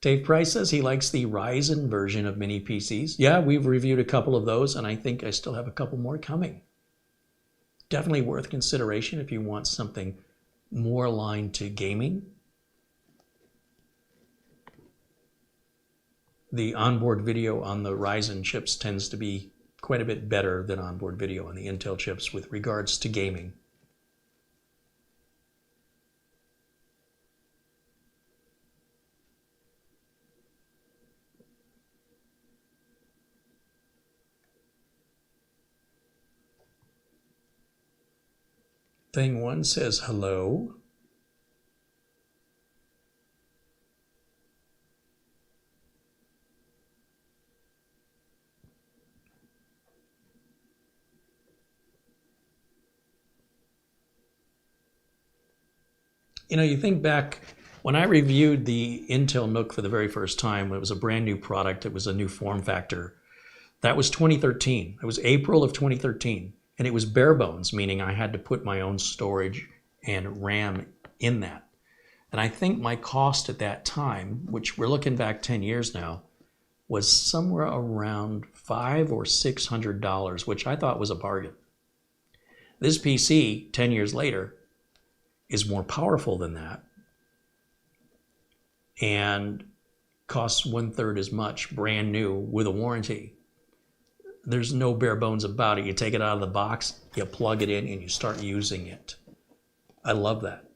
Dave Price says he likes the Ryzen version of mini PCs. Yeah, we've reviewed a couple of those, and I think I still have a couple more coming. Definitely worth consideration if you want something more aligned to gaming. The onboard video on the Ryzen chips tends to be quite a bit better than onboard video on the Intel chips with regards to gaming. Thing one says hello. You know, you think back, when I reviewed the Intel NUC for the very first time, it was a brand new product, it was a new form factor. That was 2013. It was April of 2013. And it was bare bones, meaning I had to put my own storage and RAM in that. And I think my cost at that time, which we're looking back 10 years now, was somewhere around $500 or $600, which I thought was a bargain. This PC, 10 years later, is more powerful than that and costs 1/3 as much, brand new with a warranty. There's no bare bones about it. You take it out of the box, you plug it in, and you start using it. I love that.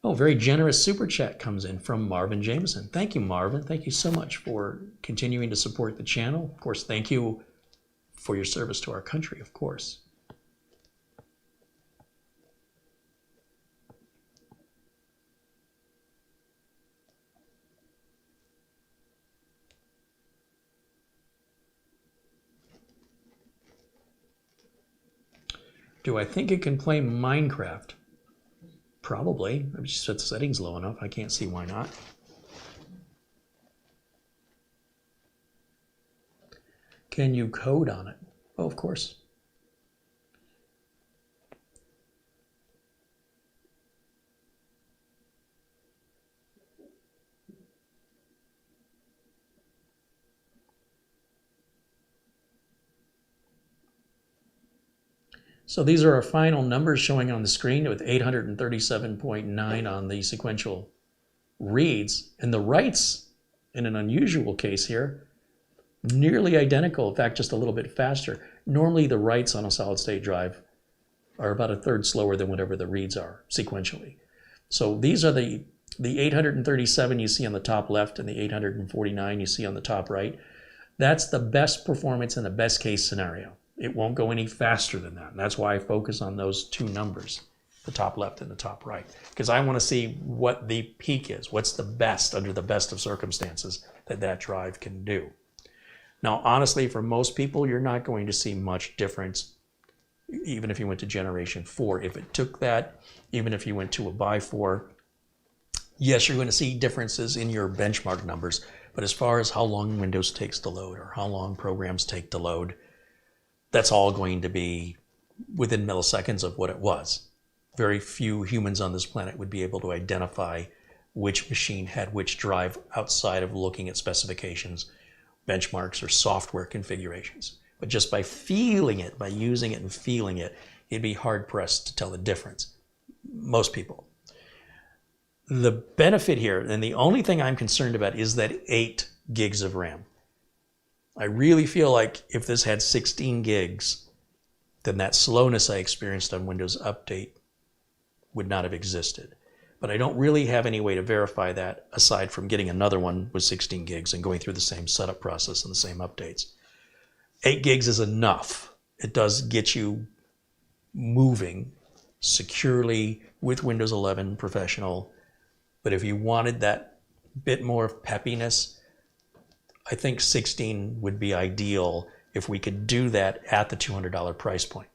Oh, very generous super chat comes in from Marvin Jameson. Thank you, Marvin. Thank you so much for continuing to support the channel. Of course, thank you for your service to our country, of course. Do I think it can play Minecraft? Probably. I've just set the settings low enough. I can't see why not. Can you code on it? Oh, of course. So these are our final numbers showing on the screen with 837.9 on the sequential reads. And the writes, in an unusual case here, nearly identical, in fact, just a little bit faster. Normally the writes on a solid state drive are about a third slower than whatever the reads are sequentially. So these are the 837 you see on the top left and the 849 you see on the top right. That's the best performance in the best case scenario. It won't go any faster than that. And that's why I focus on those two numbers, the top left and the top right, because I want to see what the peak is, what's the best under the best of circumstances that that drive can do. Now, honestly, for most people, you're not going to see much difference, even if you went to Generation 4. If it took that, even if you went to a by 4, yes, you're going to see differences in your benchmark numbers. But as far as how long Windows takes to load or how long programs take to load, that's all going to be within milliseconds of what it was. Very few humans on this planet would be able to identify which machine had which drive outside of looking at specifications, benchmarks, or software configurations. But just by feeling it, by using it and feeling it, you'd be hard-pressed to tell the difference. Most people. The benefit here, and the only thing I'm concerned about, is that 8 gigs of RAM. I really feel like if this had 16 gigs, then that slowness I experienced on Windows Update would not have existed. But I don't really have any way to verify that aside from getting another one with 16 gigs and going through the same setup process and the same updates. 8 gigs is enough. It does get you moving securely with Windows 11 Professional. But if you wanted that bit more of peppiness, I think 16 would be ideal if we could do that at the $200 price point.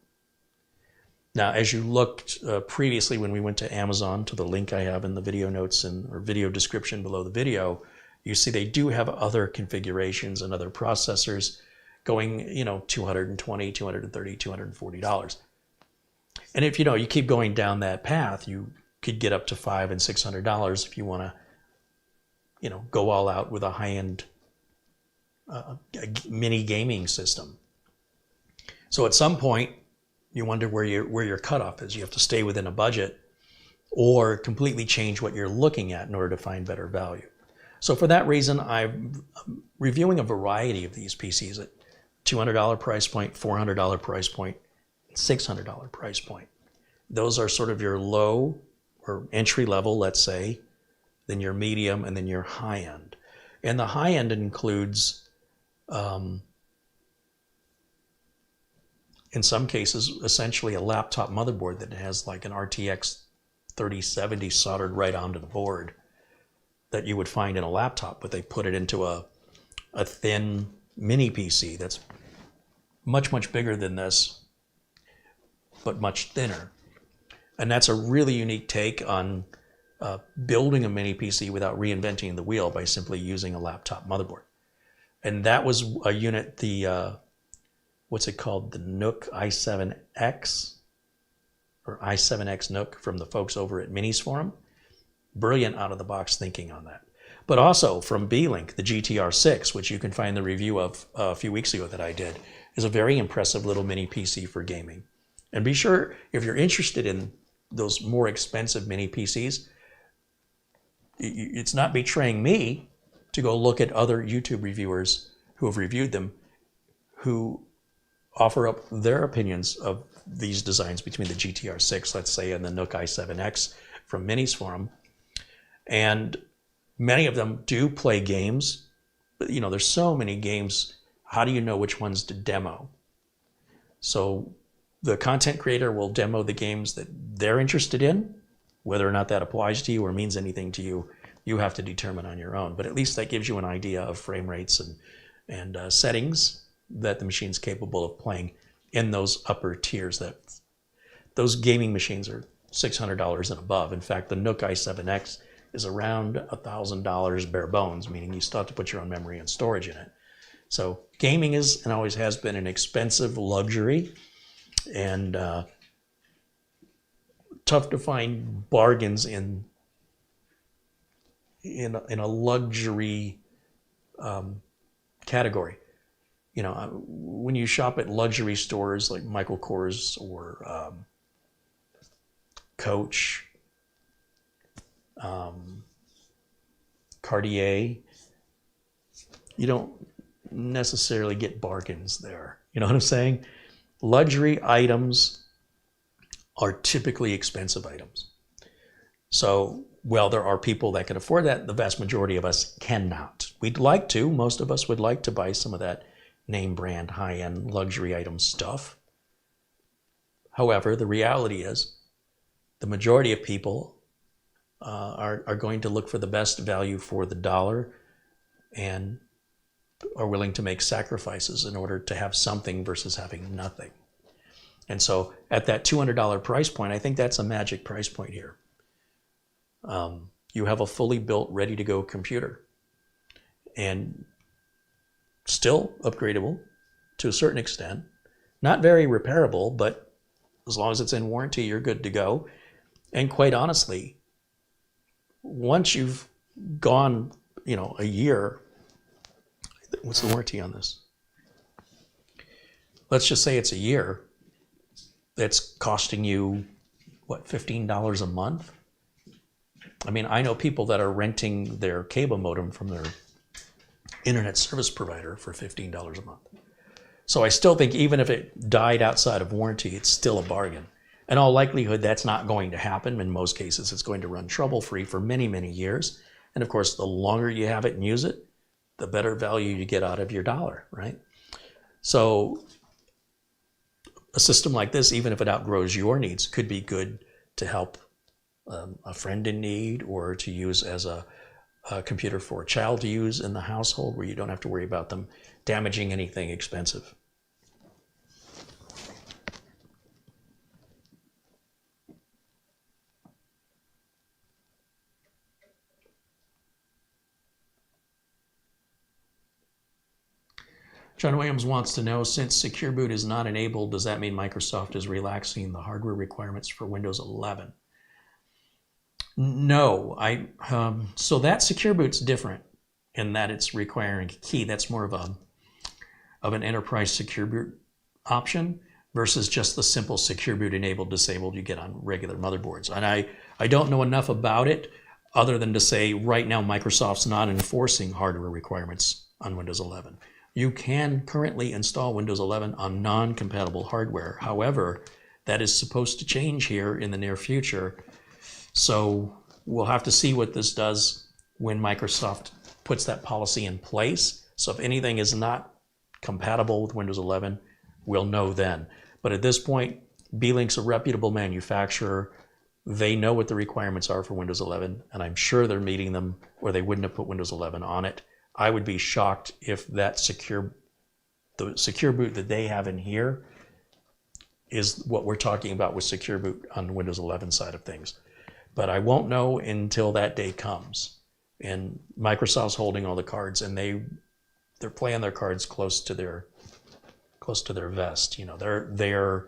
Now, as you looked previously when we went to Amazon, to the link I have in the video notes or video description below the video, you see they do have other configurations and other processors going, $220, $230, $240. And if you keep going down that path, you could get up to $500 and $600 if you want to, go all out with a high-end mini gaming system. So at some point, you wonder where your cutoff is. You have to stay within a budget or completely change what you're looking at in order to find better value. So for that reason, I'm reviewing a variety of these PCs at $200 price point, $400 price point, $600 price point. Those are sort of your low or entry level, let's say, then your medium, and then your high end. And the high end includes in some cases, essentially a laptop motherboard that has like an RTX 3070 soldered right onto the board that you would find in a laptop, but they put it into a thin mini PC that's much, much bigger than this, but much thinner. And that's a really unique take on building a mini PC without reinventing the wheel by simply using a laptop motherboard. And that was a unit, the what's it called? The NUC i7X or i7X NUC from the folks over at Minis Forum. Brilliant out of the box thinking on that. But also from Beelink, the GTR6, which you can find the review of a few weeks ago that I did, is a very impressive little mini PC for gaming. And be sure, if you're interested in those more expensive mini PCs, it's not betraying me to go look at other YouTube reviewers who have reviewed them, who offer up their opinions of these designs between the GTR6, let's say, and the NUC i7X, from Minis for them. And many of them do play games, but there's so many games. How do you know which ones to demo? So the content creator will demo the games that they're interested in. Whether or not that applies to you or means anything to you, you have to determine on your own. But at least that gives you an idea of frame rates and settings that the machine's capable of playing in those upper tiers. That those gaming machines are $600 and above. In fact, the Nook i7X is around $1,000 bare bones, meaning you still have to put your own memory and storage in it. So gaming is and always has been an expensive luxury, and tough to find bargains in a luxury category. When you shop at luxury stores like Michael Kors or Coach, Cartier, you don't necessarily get bargains there. You know what I'm saying? Luxury items are typically expensive items. So, well, there are people that can afford that. The vast majority of us cannot. We'd like to. Most of us would like to buy some of that name brand, high-end luxury item stuff. However, the reality is the majority of people are going to look for the best value for the dollar and are willing to make sacrifices in order to have something versus having nothing. And so at that $200 price point, I think that's a magic price point here. You have a fully built, ready to go computer, and still upgradable to a certain extent. Not very repairable, but as long as it's in warranty, you're good to go. And quite honestly, once you've gone, a year, what's the warranty on this? Let's just say it's a year. That's costing you, what, $15 a month? I mean, I know people that are renting their cable modem from their internet service provider for $15 a month. So I still think even if it died outside of warranty, it's still a bargain. In all likelihood, that's not going to happen. In most cases, it's going to run trouble-free for many, many years. And of course, the longer you have it and use it, the better value you get out of your dollar, right? So a system like this, even if it outgrows your needs, could be good to help a friend in need, or to use as a computer for a child to use in the household, where you don't have to worry about them damaging anything expensive. John Williams wants to know, since Secure Boot is not enabled, does that mean Microsoft is relaxing the hardware requirements for Windows 11? No, so that Secure Boot's different in that it's requiring a key. That's more of an enterprise Secure Boot option versus just the simple Secure Boot enabled, disabled you get on regular motherboards. And I don't know enough about it other than to say right now Microsoft's not enforcing hardware requirements on Windows 11. You can currently install Windows 11 on non-compatible hardware. However, that is supposed to change here in the near future. So we'll have to see what this does when Microsoft puts that policy in place. So if anything is not compatible with Windows 11, we'll know then. But at this point, Beelink's a reputable manufacturer. They know what the requirements are for Windows 11, and I'm sure they're meeting them, or they wouldn't have put Windows 11 on it. I would be shocked if the Secure Boot that they have in here is what we're talking about with Secure Boot on the Windows 11 side of things. But I won't know until that day comes. And Microsoft's holding all the cards, and they're playing their cards close to their vest. They're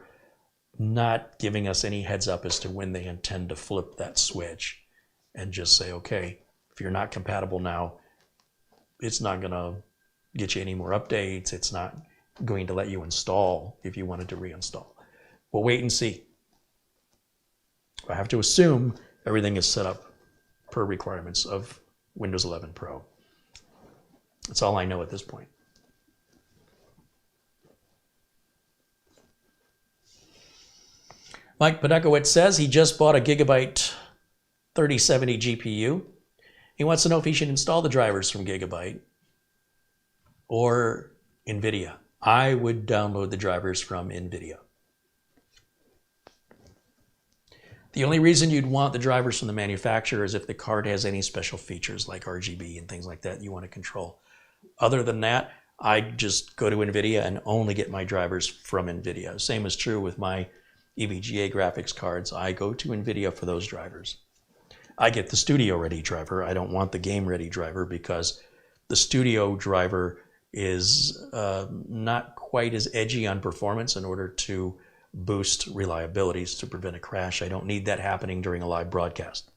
not giving us any heads up as to when they intend to flip that switch and just say, okay, if you're not compatible now, it's not going to get you any more updates. It's not going to let you install if you wanted to reinstall. We'll wait and see. I have to assume everything is set up per requirements of Windows 11 Pro. That's all I know at this point. Mike Podekowicz says he just bought a gigabyte 3070 GPU. He wants to know if he should install the drivers from Gigabyte or NVIDIA. I would download the drivers from NVIDIA. The only reason you'd want the drivers from the manufacturer is if the card has any special features like RGB and things like that you want to control. Other than that, I just go to NVIDIA and only get my drivers from NVIDIA. Same is true with my EVGA graphics cards. I go to NVIDIA for those drivers. I get the studio ready driver. I don't want the game ready driver because the studio driver is not quite as edgy on performance in order to boost reliabilities to prevent a crash. I don't need that happening during a live broadcast.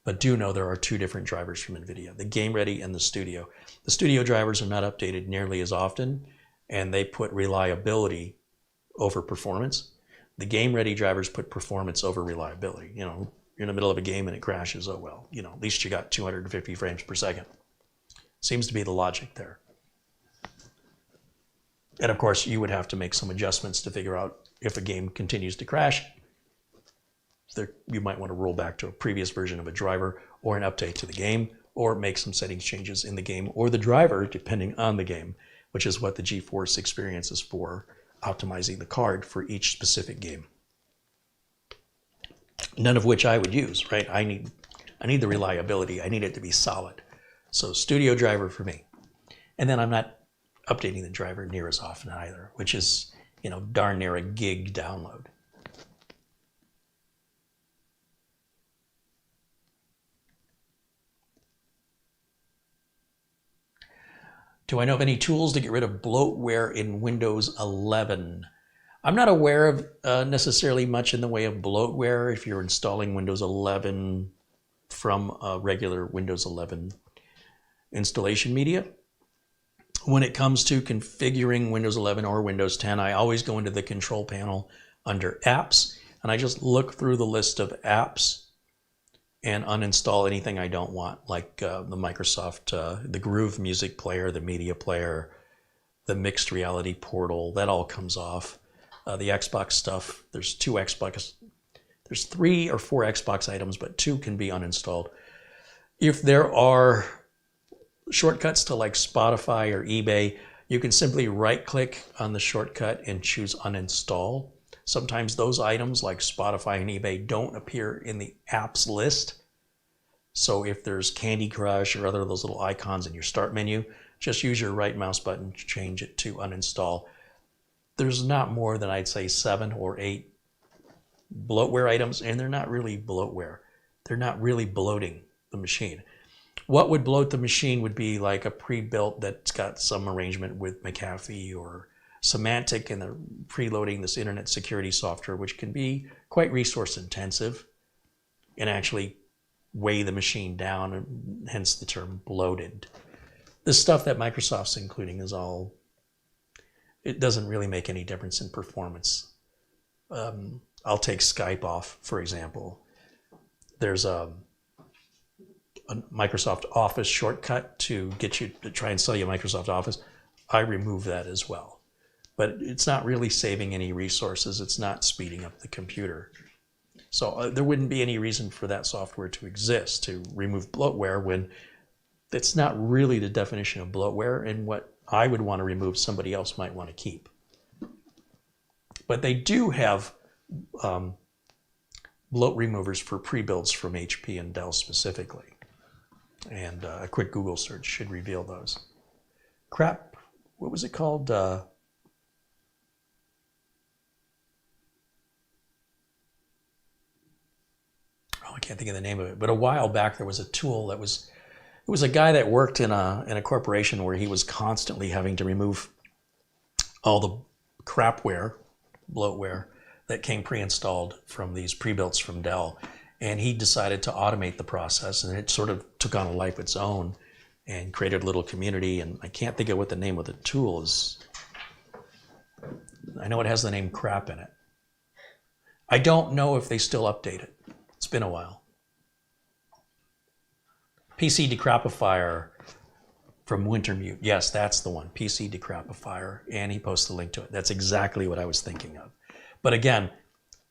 But do know there are two different drivers from NVIDIA, the game ready and the studio. The studio drivers are not updated nearly as often, and they put reliability over performance. The game ready drivers put performance over reliability. You know, you're in the middle of a game and it crashes, oh well, you know, at least you got 250 frames per second. Seems to be the logic there. And of course, you would have to make some adjustments to figure out if a game continues to crash. You might want to roll back to a previous version of a driver or an update to the game, or make some settings changes in the game or the driver, depending on the game, which is what the GeForce Experience is for, optimizing the card for each specific game. None of which I would use, right? I need the reliability. I need it to be solid. So studio driver for me. And then I'm not updating the driver near as often either, which is, you know, darn near a gig download. Do I know of any tools to get rid of bloatware in Windows 11? I'm not aware of necessarily much in the way of bloatware if you're installing Windows 11 from a regular Windows 11 installation media. When it comes to configuring Windows 11 or Windows 10, I always go into the control panel under apps, and I just look through the list of apps and uninstall anything I don't want, like the Microsoft, the Groove music player, the media player, the mixed reality portal, that all comes off. The Xbox stuff, there's 3 or 4 Xbox items, but 2 can be uninstalled. If there are shortcuts to like Spotify or eBay, you can simply right-click on the shortcut and choose uninstall. Sometimes those items like Spotify and eBay don't appear in the apps list. So if there's Candy Crush or other of those little icons in your start menu, just use your right mouse button to change it to uninstall. There's not more than, I'd say, 7 or 8 bloatware items, and they're not really bloatware. They're not really bloating the machine. What would bloat the machine would be like a pre-built that's got some arrangement with McAfee or Symantec, and they're preloading this internet security software, which can be quite resource intensive and actually weigh the machine down, and hence the term bloated. The stuff that Microsoft's including is all, it doesn't really make any difference in performance. I'll take Skype off, for example. There's a Microsoft Office shortcut to get you to try and sell you Microsoft Office. I remove that as well. But it's not really saving any resources. It's not speeding up the computer. So there wouldn't be any reason for that software to exist, to remove bloatware, when it's not really the definition of bloatware, and what I would want to remove somebody else might want to keep. But they do have bloat removers for pre-builds from HP and Dell specifically. And a quick Google search should reveal those. Crap, what was it called? I can't think of the name of it, but a while back there was a tool that was, it was a guy that worked in a corporation where he was constantly having to remove all the crapware, bloatware, that came pre-installed from these pre-builts from Dell. And he decided to automate the process, and it sort of took on a life of its own and created a little community. And I can't think of what the name of the tool is. I know it has the name crap in it. I don't know if they still update it. It's been a while. PC Decrapifier from Wintermute. Yes, that's the one, PC Decrapifier. And he posts the link to it. That's exactly what I was thinking of. But again,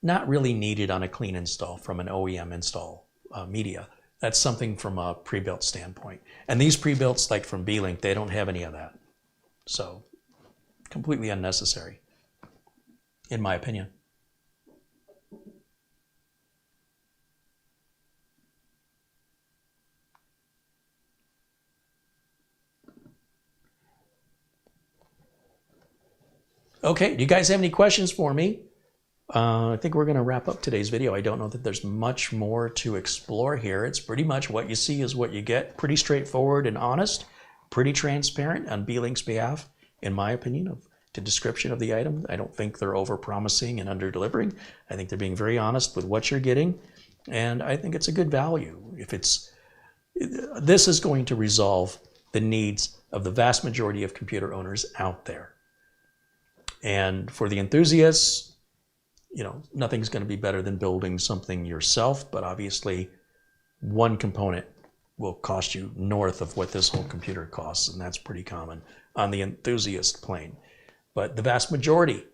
not really needed on a clean install from an OEM install media. That's something from a pre-built standpoint. And these pre-builts, like from Beelink, they don't have any of that. So completely unnecessary, in my opinion. Okay, do you guys have any questions for me? I think we're going to wrap up today's video. I don't know that there's much more to explore here. It's pretty much what you see is what you get. Pretty straightforward and honest, pretty transparent on Beelink's behalf, in my opinion, of the description of the item. I don't think they're over-promising and under-delivering. I think they're being very honest with what you're getting, and I think it's a good value. This is going to resolve the needs of the vast majority of computer owners out there. And for the enthusiasts, nothing's going to be better than building something yourself, but obviously one component will cost you north of what this whole computer costs, and that's pretty common on the enthusiast plane. But the vast majority,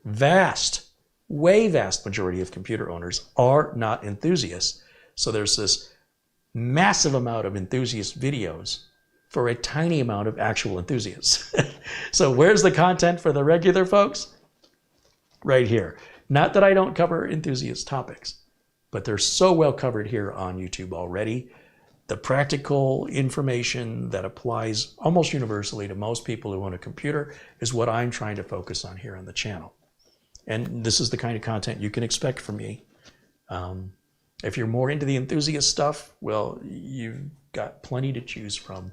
way vast majority of computer owners are not enthusiasts. So there's this massive amount of enthusiast videos for a tiny amount of actual enthusiasts. So where's the content for the regular folks? Right here. Not that I don't cover enthusiast topics, but they're so well covered here on YouTube already. The practical information that applies almost universally to most people who own a computer is what I'm trying to focus on here on the channel. And this is the kind of content you can expect from me. If you're more into the enthusiast stuff, well, you've got plenty to choose from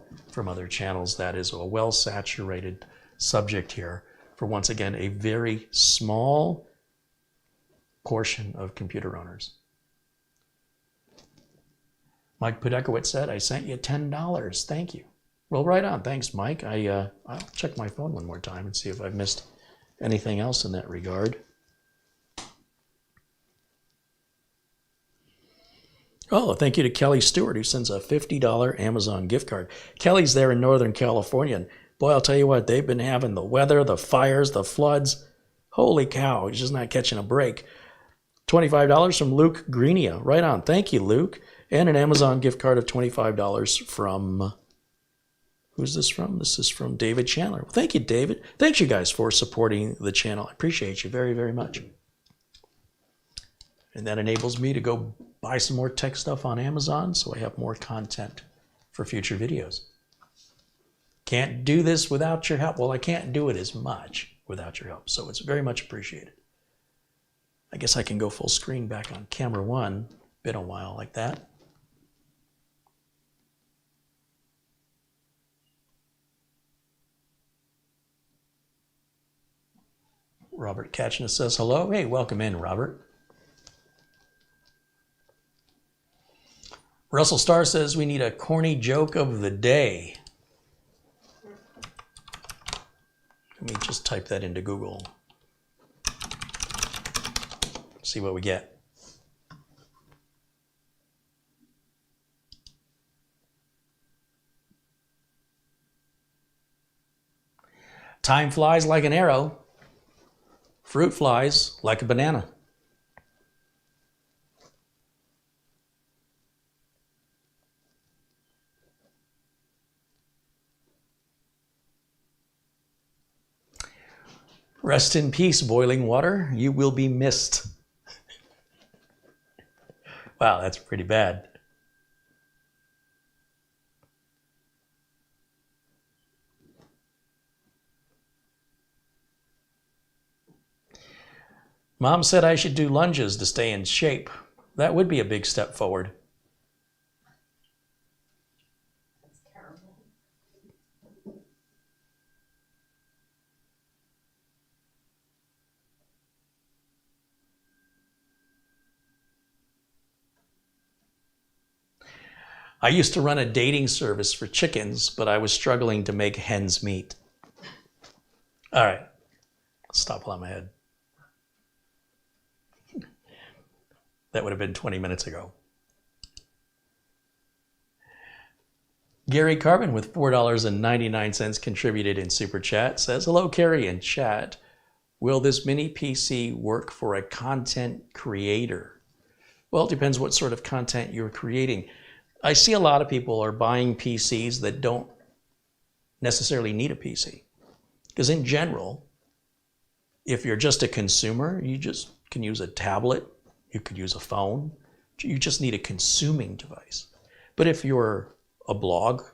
other channels. That is a well-saturated subject here for, once again, a very small portion of computer owners. Mike Podekowitz said, I sent you $10. Thank you. Well, right on. Thanks, Mike. I'll check my phone one more time and see if I've missed anything else in that regard. Oh, thank you to Kelly Stewart, who sends a $50 Amazon gift card. Kelly's there in Northern California, and boy, I'll tell you what, they've been having the weather, the fires, the floods. Holy cow, he's just not catching a break. $25 from Luke Greenia. Right on. Thank you, Luke. And an Amazon gift card of $25 from, who's this from? This is from David Chandler. Well, thank you, David. Thanks, you guys, for supporting the channel. I appreciate you very, very much. And that enables me to go buy some more tech stuff on Amazon so I have more content for future videos. Can't do this without your help. Well, I can't do it as much without your help, so it's very much appreciated. I guess I can go full screen back on camera one. Been a while like that. Robert Katchner says hello. Hey, welcome in, Robert. Russell Starr says we need a corny joke of the day. Let me just type that into Google. See what we get. Time flies like an arrow. Fruit flies like a banana. Rest in peace, boiling water. You will be missed. Wow, that's pretty bad. Mom said I should do lunges to stay in shape. That would be a big step forward. That's terrible. I used to run a dating service for chickens, but I was struggling to make hens meet. All right, stop while I'm ahead. That would have been 20 minutes ago. Gary Carbon with $4.99 contributed in Super Chat says, hello, Carey in chat. Will this mini PC work for a content creator? Well, it depends what sort of content you're creating. I see a lot of people are buying PCs that don't necessarily need a PC. Because in general, if you're just a consumer, you just can use a tablet, you could use a phone, you just need a consuming device. But if you're a blogger,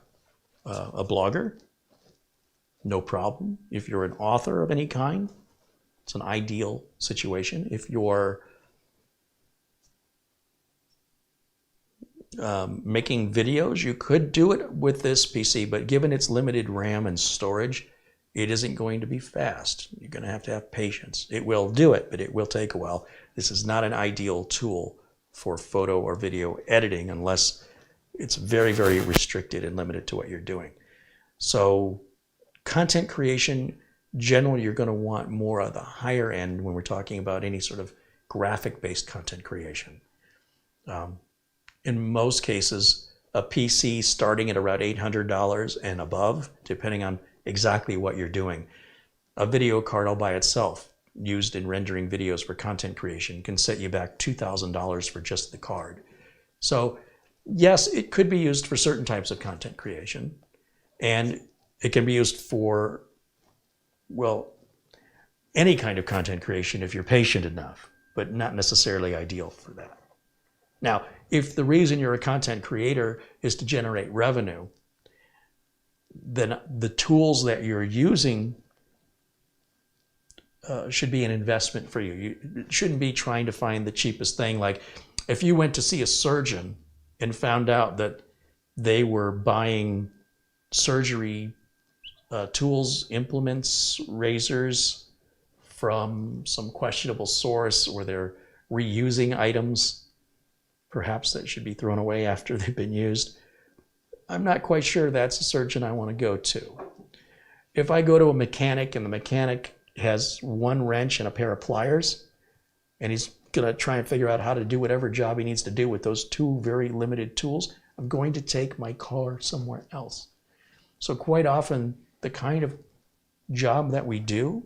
no problem. If you're an author of any kind, it's an ideal situation. If you're making videos, you could do it with this PC, but given its limited RAM and storage, it isn't going to be fast. You're going to have patience. It will do it, but it will take a while. This is not an ideal tool for photo or video editing unless it's very, very restricted and limited to what you're doing. So content creation, generally, you're going to want more of the higher end when we're talking about any sort of graphic-based content creation. In most cases, a PC starting at around $800 and above, depending on exactly what you're doing. A video card all by itself, used in rendering videos for content creation, can set you back $2,000 for just the card. So yes, it could be used for certain types of content creation, and it can be used for, well, any kind of content creation if you're patient enough, but not necessarily ideal for that. Now, if the reason you're a content creator is to generate revenue, then the tools that you're using should be an investment for you. You shouldn't be trying to find the cheapest thing. Like if you went to see a surgeon and found out that they were buying surgery tools, implements, razors from some questionable source, or they're reusing items, perhaps that should be thrown away after they've been used, I'm not quite sure that's a surgeon I want to go to. If I go to a mechanic and the mechanic has one wrench and a pair of pliers, and he's going to try and figure out how to do whatever job he needs to do with those two very limited tools, I'm going to take my car somewhere else. So quite often, the kind of job that we do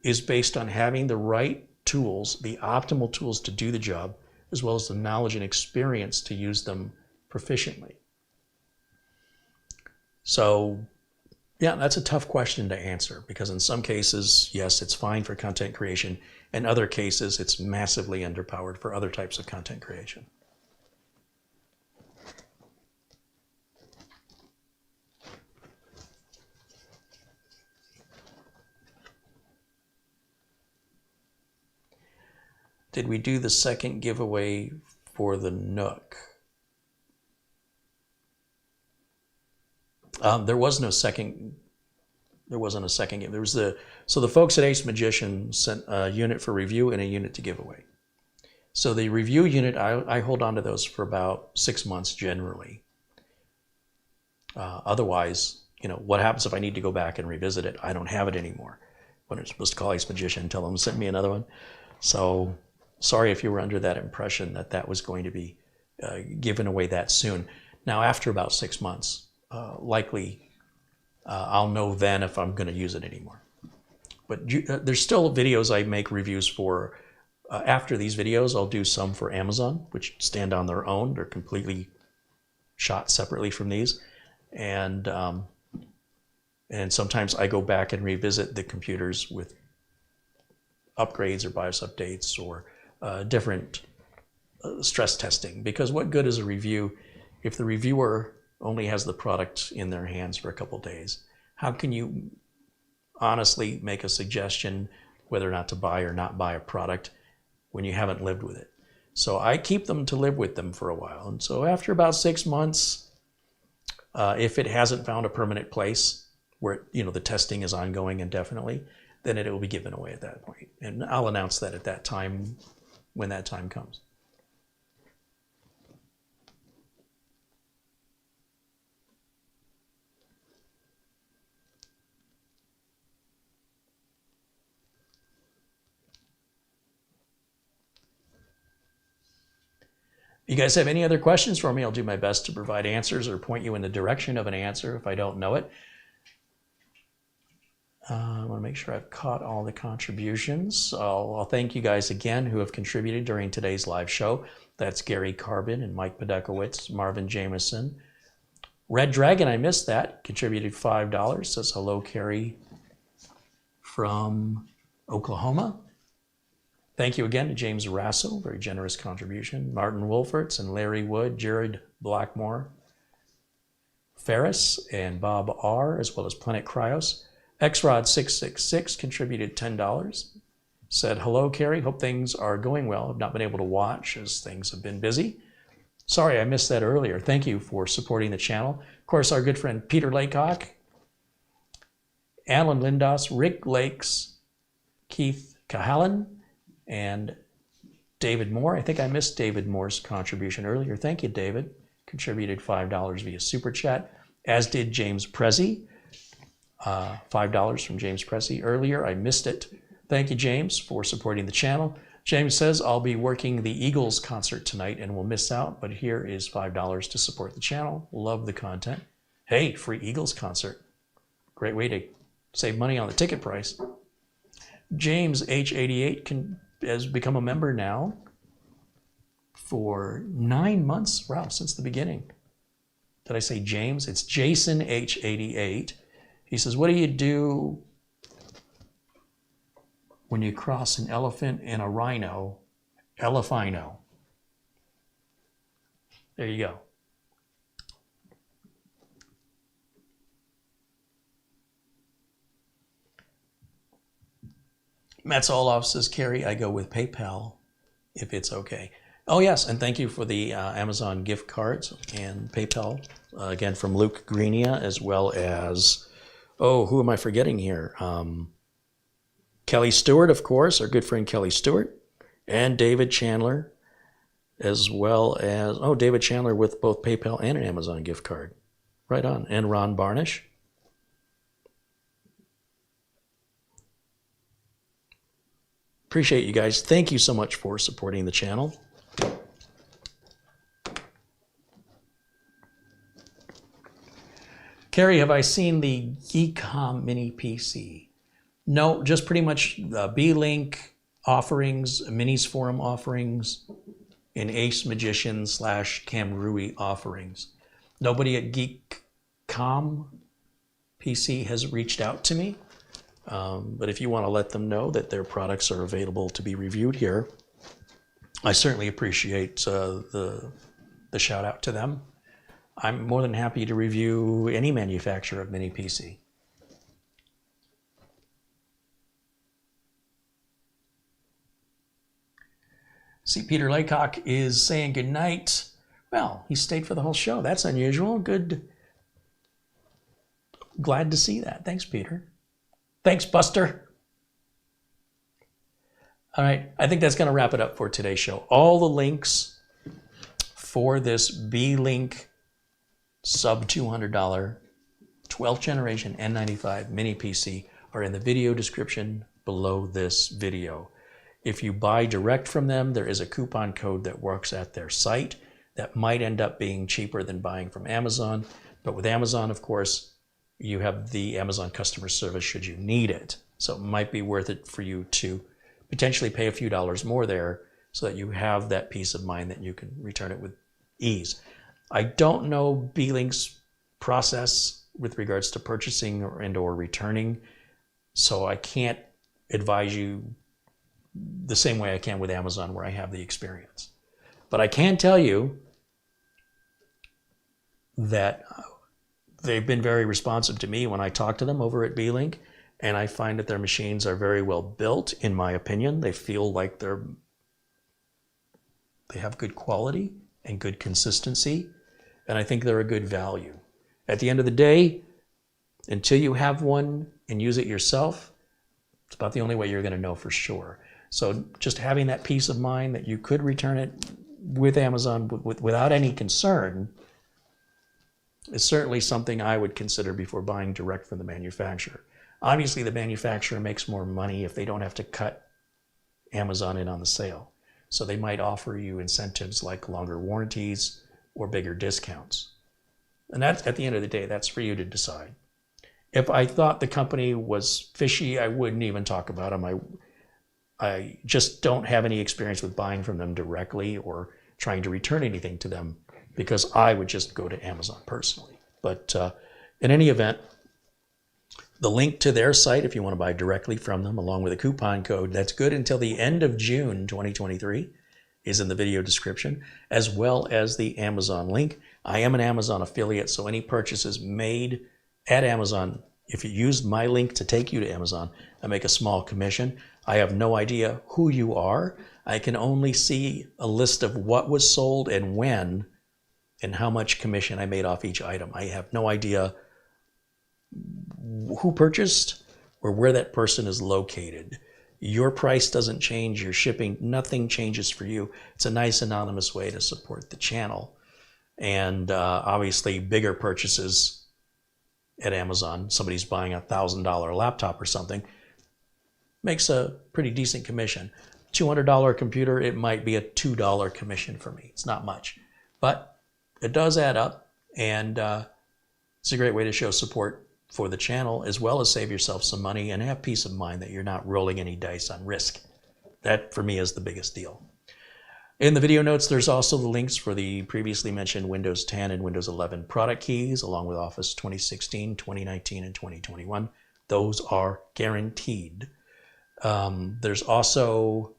is based on having the right tools, the optimal tools to do the job, as well as the knowledge and experience to use them proficiently. So yeah, that's a tough question to answer, because in some cases, yes, it's fine for content creation. In other cases, it's massively underpowered for other types of content creation. Did we do the second giveaway for the Nook? There was no second. There wasn't a second game. There was the folks at Ace Magician sent a unit for review and a unit to give away. So the review unit, I hold on to those for about 6 months generally. Otherwise, what happens if I need to go back and revisit it? I don't have it anymore. When I'm supposed to call Ace Magician and tell them to send me another one. So sorry if you were under that impression that that was going to be given away that soon. Now, after about 6 months, likely I'll know then if I'm going to use it anymore. But there's still videos I make reviews for. After these videos, I'll do some for Amazon, which stand on their own. They're completely shot separately from these. And sometimes I go back and revisit the computers with upgrades or BIOS updates or different stress testing. Because what good is a review if the reviewer only has the product in their hands for a couple days? How can you honestly make a suggestion whether or not to buy or not buy a product when you haven't lived with it? So I keep them to live with them for a while. And so after about 6 months, if it hasn't found a permanent place where the testing is ongoing indefinitely, then it will be given away at that point. And I'll announce that at that time when that time comes. You guys have any other questions for me? I'll do my best to provide answers or point you in the direction of an answer if I don't know it. I want to make sure I've caught all the contributions. I'll thank you guys again who have contributed during today's live show. That's Gary Carbon and Mike Podekowitz, Marvin Jameson. Red Dragon, I missed that, contributed $5. Says hello, Carey from Oklahoma. Thank you again to James Rasso, very generous contribution. Martin Wolferts and Larry Wood, Jared Blackmore, Ferris and Bob R., as well as Planet Cryos. Xrod666 contributed $10. Said, hello, Carey. Hope things are going well. I've not been able to watch as things have been busy. Sorry, I missed that earlier. Thank you for supporting the channel. Of course, our good friend Peter Laycock, Alan Lindos, Rick Lakes, Keith Cahalan, and David Moore. I think I missed David Moore's contribution earlier. Thank you, David. Contributed $5 via Super Chat, as did James Prezi. $5 from James Prezi earlier. I missed it. Thank you, James, for supporting the channel. James says, I'll be working the Eagles concert tonight and will miss out, but here is $5 to support the channel. Love the content. Hey, free Eagles concert. Great way to save money on the ticket price. James H88 has become a member now for 9 months. Wow, since the beginning. Did I say James? It's Jason H88. He says, what do you do when you cross an elephant and a rhino? Elephino. There you go. Matt's Olof says, Carey, I go with PayPal if it's okay. Oh, yes, and thank you for the Amazon gift cards and PayPal. Again, from Luke Greenia, as well as, who am I forgetting here? Kelly Stewart, of course, our good friend Kelly Stewart, and David Chandler, as well as, David Chandler with both PayPal and an Amazon gift card. Right on. And Ron Barnish. Appreciate you guys. Thank you so much for supporting the channel. Carey, have I seen the Geekom Mini PC? No, just pretty much the Beelink offerings, Minis Forum offerings, and Ace Magician / Camrui offerings. Nobody at Geekom PC has reached out to me, but if you want to let them know that their products are available to be reviewed here, I certainly appreciate the shout out to them. I'm more than happy to review any manufacturer of Mini PC. See, Peter Laycock is saying good night. Well, he stayed for the whole show. That's unusual. Good. Glad to see that. Thanks, Peter. Thanks, Buster. All right, I think that's going to wrap it up for today's show. All the links for this Beelink sub $200 12th generation N95 Mini PC are in the video description below this video. If you buy direct from them, there is a coupon code that works at their site that might end up being cheaper than buying from Amazon. But with Amazon, of course, you have the Amazon customer service should you need it. So it might be worth it for you to potentially pay a few dollars more there so that you have that peace of mind that you can return it with ease. I don't know Beelink's process with regards to purchasing or returning, so I can't advise you the same way I can with Amazon where I have the experience. But I can tell you that they've been very responsive to me when I talk to them over at Beelink, and I find that their machines are very well built, in my opinion. They feel like they have good quality and good consistency, and I think they're a good value. At the end of the day, until you have one and use it yourself, it's about the only way you're going to know for sure. So just having that peace of mind that you could return it with Amazon without any concern is certainly something I would consider before buying direct from the manufacturer. Obviously, the manufacturer makes more money if they don't have to cut Amazon in on the sale. So they might offer you incentives like longer warranties or bigger discounts. And that's, at the end of the day, that's for you to decide. If I thought the company was fishy, I wouldn't even talk about them. I just don't have any experience with buying from them directly or trying to return anything to them, because I would just go to Amazon personally. But in any event, the link to their site, if you want to buy directly from them, along with a coupon code that's good until the end of June 2023, is in the video description, as well as the Amazon link. I am an Amazon affiliate, so any purchases made at Amazon, if you used my link to take you to Amazon, I make a small commission. I have no idea who you are. I can only see a list of what was sold and when, and how much commission I made off each item. I have no idea who purchased or where that person is located. Your price doesn't change, your shipping, nothing changes for you. It's a nice anonymous way to support the channel. And obviously bigger purchases at Amazon, somebody's buying a $1,000 laptop or something, makes a pretty decent commission. $200 computer, it might be a $2 commission for me. It's not much, but it does add up, and it's a great way to show support for the channel, as well as save yourself some money and have peace of mind that you're not rolling any dice on risk. That, for me, is the biggest deal. In the video notes, there's also the links for the previously mentioned Windows 10 and Windows 11 product keys, along with Office 2016, 2019, and 2021. Those are guaranteed. There's also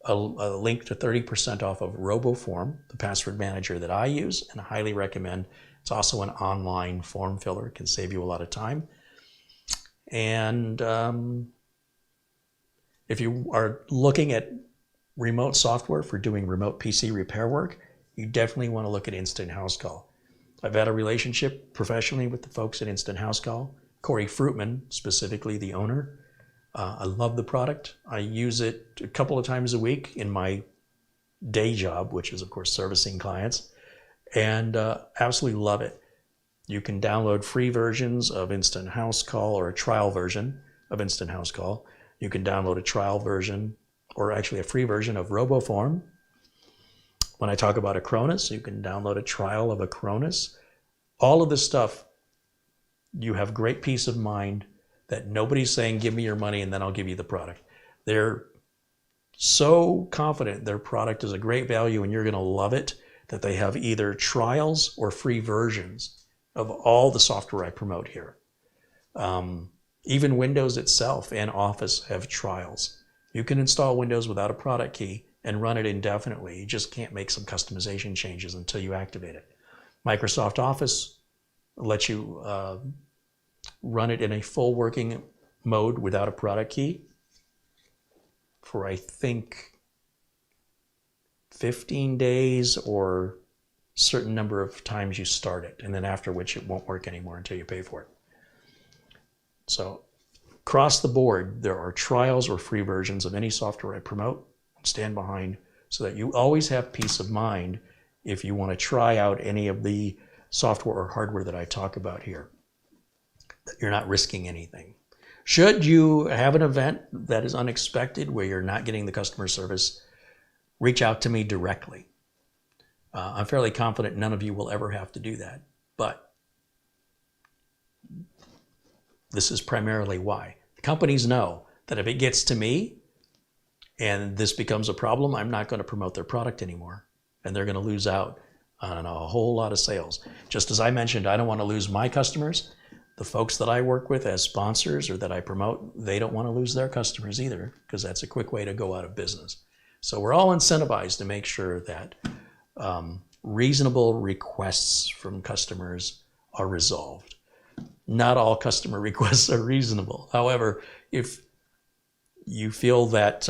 a link to 30% off of RoboForm, the password manager that I use and I highly recommend. It's also an online form filler. It can save you a lot of time. And if you are looking at remote software for doing remote PC repair work, you definitely want to look at Instant House Call. I've had a relationship professionally with the folks at Instant House Call. Corey Fruitman, specifically the owner. I love the product. I use it a couple of times a week in my day job, which is, of course, servicing clients, and absolutely love it. You can download free versions of Instant House Call or a trial version of Instant House Call. You can download a trial version, or actually a free version of RoboForm. When I talk about Acronis, you can download a trial of Acronis. All of this stuff, you have great peace of mind that nobody's saying, give me your money and then I'll give you the product. They're so confident their product is a great value and you're gonna love it, that they have either trials or free versions of all the software I promote here. Even Windows itself and Office have trials. You can install Windows without a product key and run it indefinitely. You just can't make some customization changes until you activate it. Microsoft Office lets you run it in a full working mode without a product key for, I think, 15 days or a certain number of times you start it, and then after which it won't work anymore until you pay for it. So across the board, there are trials or free versions of any software I promote and stand behind, so that you always have peace of mind if you want to try out any of the software or hardware that I talk about here, that you're not risking anything. Should you have an event that is unexpected where you're not getting the customer service, reach out to me directly. I'm fairly confident none of you will ever have to do that, but this is primarily why. The companies know that if it gets to me and this becomes a problem, I'm not going to promote their product anymore, and they're going to lose out on a whole lot of sales. Just as I mentioned, I don't want to lose my customers. The folks that I work with as sponsors or that I promote, they don't want to lose their customers either, because that's a quick way to go out of business. So we're all incentivized to make sure that reasonable requests from customers are resolved. Not all customer requests are reasonable. However, if you feel that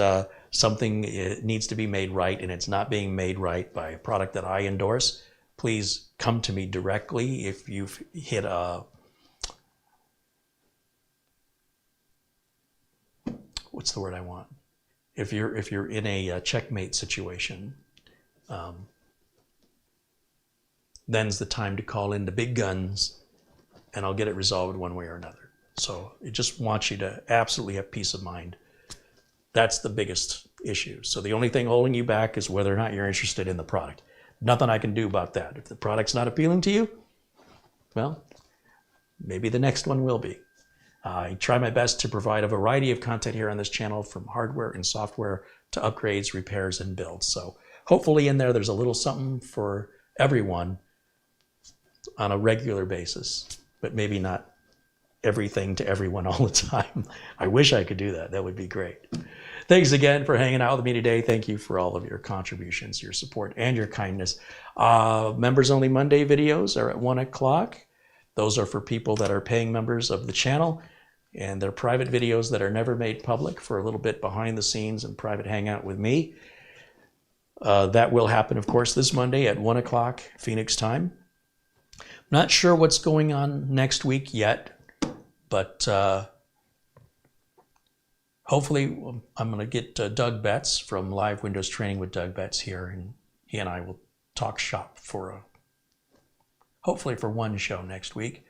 something needs to be made right and it's not being made right by a product that I endorse, please come to me directly. If you've hit a, what's the word I want? If you're in a checkmate situation, then's the time to call in the big guns, and I'll get it resolved one way or another. So I just want you to absolutely have peace of mind. That's the biggest issue. So the only thing holding you back is whether or not you're interested in the product. Nothing I can do about that. If the product's not appealing to you, well, maybe the next one will be. I try my best to provide a variety of content here on this channel, from hardware and software to upgrades, repairs, and builds. So hopefully in there's a little something for everyone on a regular basis, but maybe not everything to everyone all the time. I wish I could do that. That would be great. Thanks again for hanging out with me today. Thank you for all of your contributions, your support, and your kindness. Members Only Monday videos are at 1 o'clock. Those are for people that are paying members of the channel, and they're private videos that are never made public, for a little bit behind the scenes and private hangout with me. That will happen, of course, this Monday at 1 o'clock Phoenix time. Not sure what's going on next week yet, but hopefully I'm going to get Doug Betts from Live Windows Training with Doug Betts here, and he and I will talk shop for hopefully for one show next week.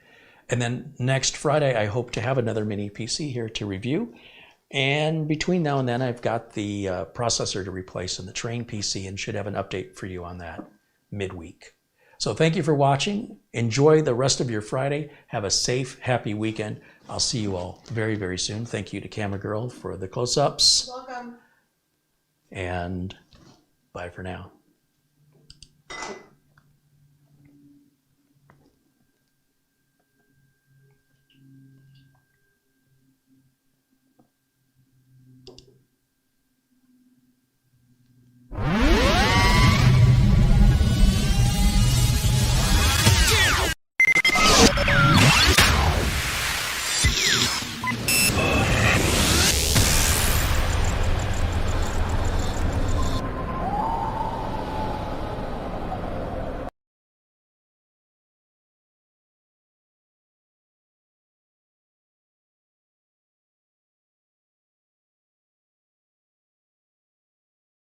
And then next Friday, I hope to have another mini PC here to review. And between now and then, I've got the processor to replace in the Train PC, and should have an update for you on that midweek. So thank you for watching. Enjoy the rest of your Friday. Have a safe, happy weekend. I'll see you all very, very soon. Thank you to Camera Girl for the close-ups. Welcome. And bye for now.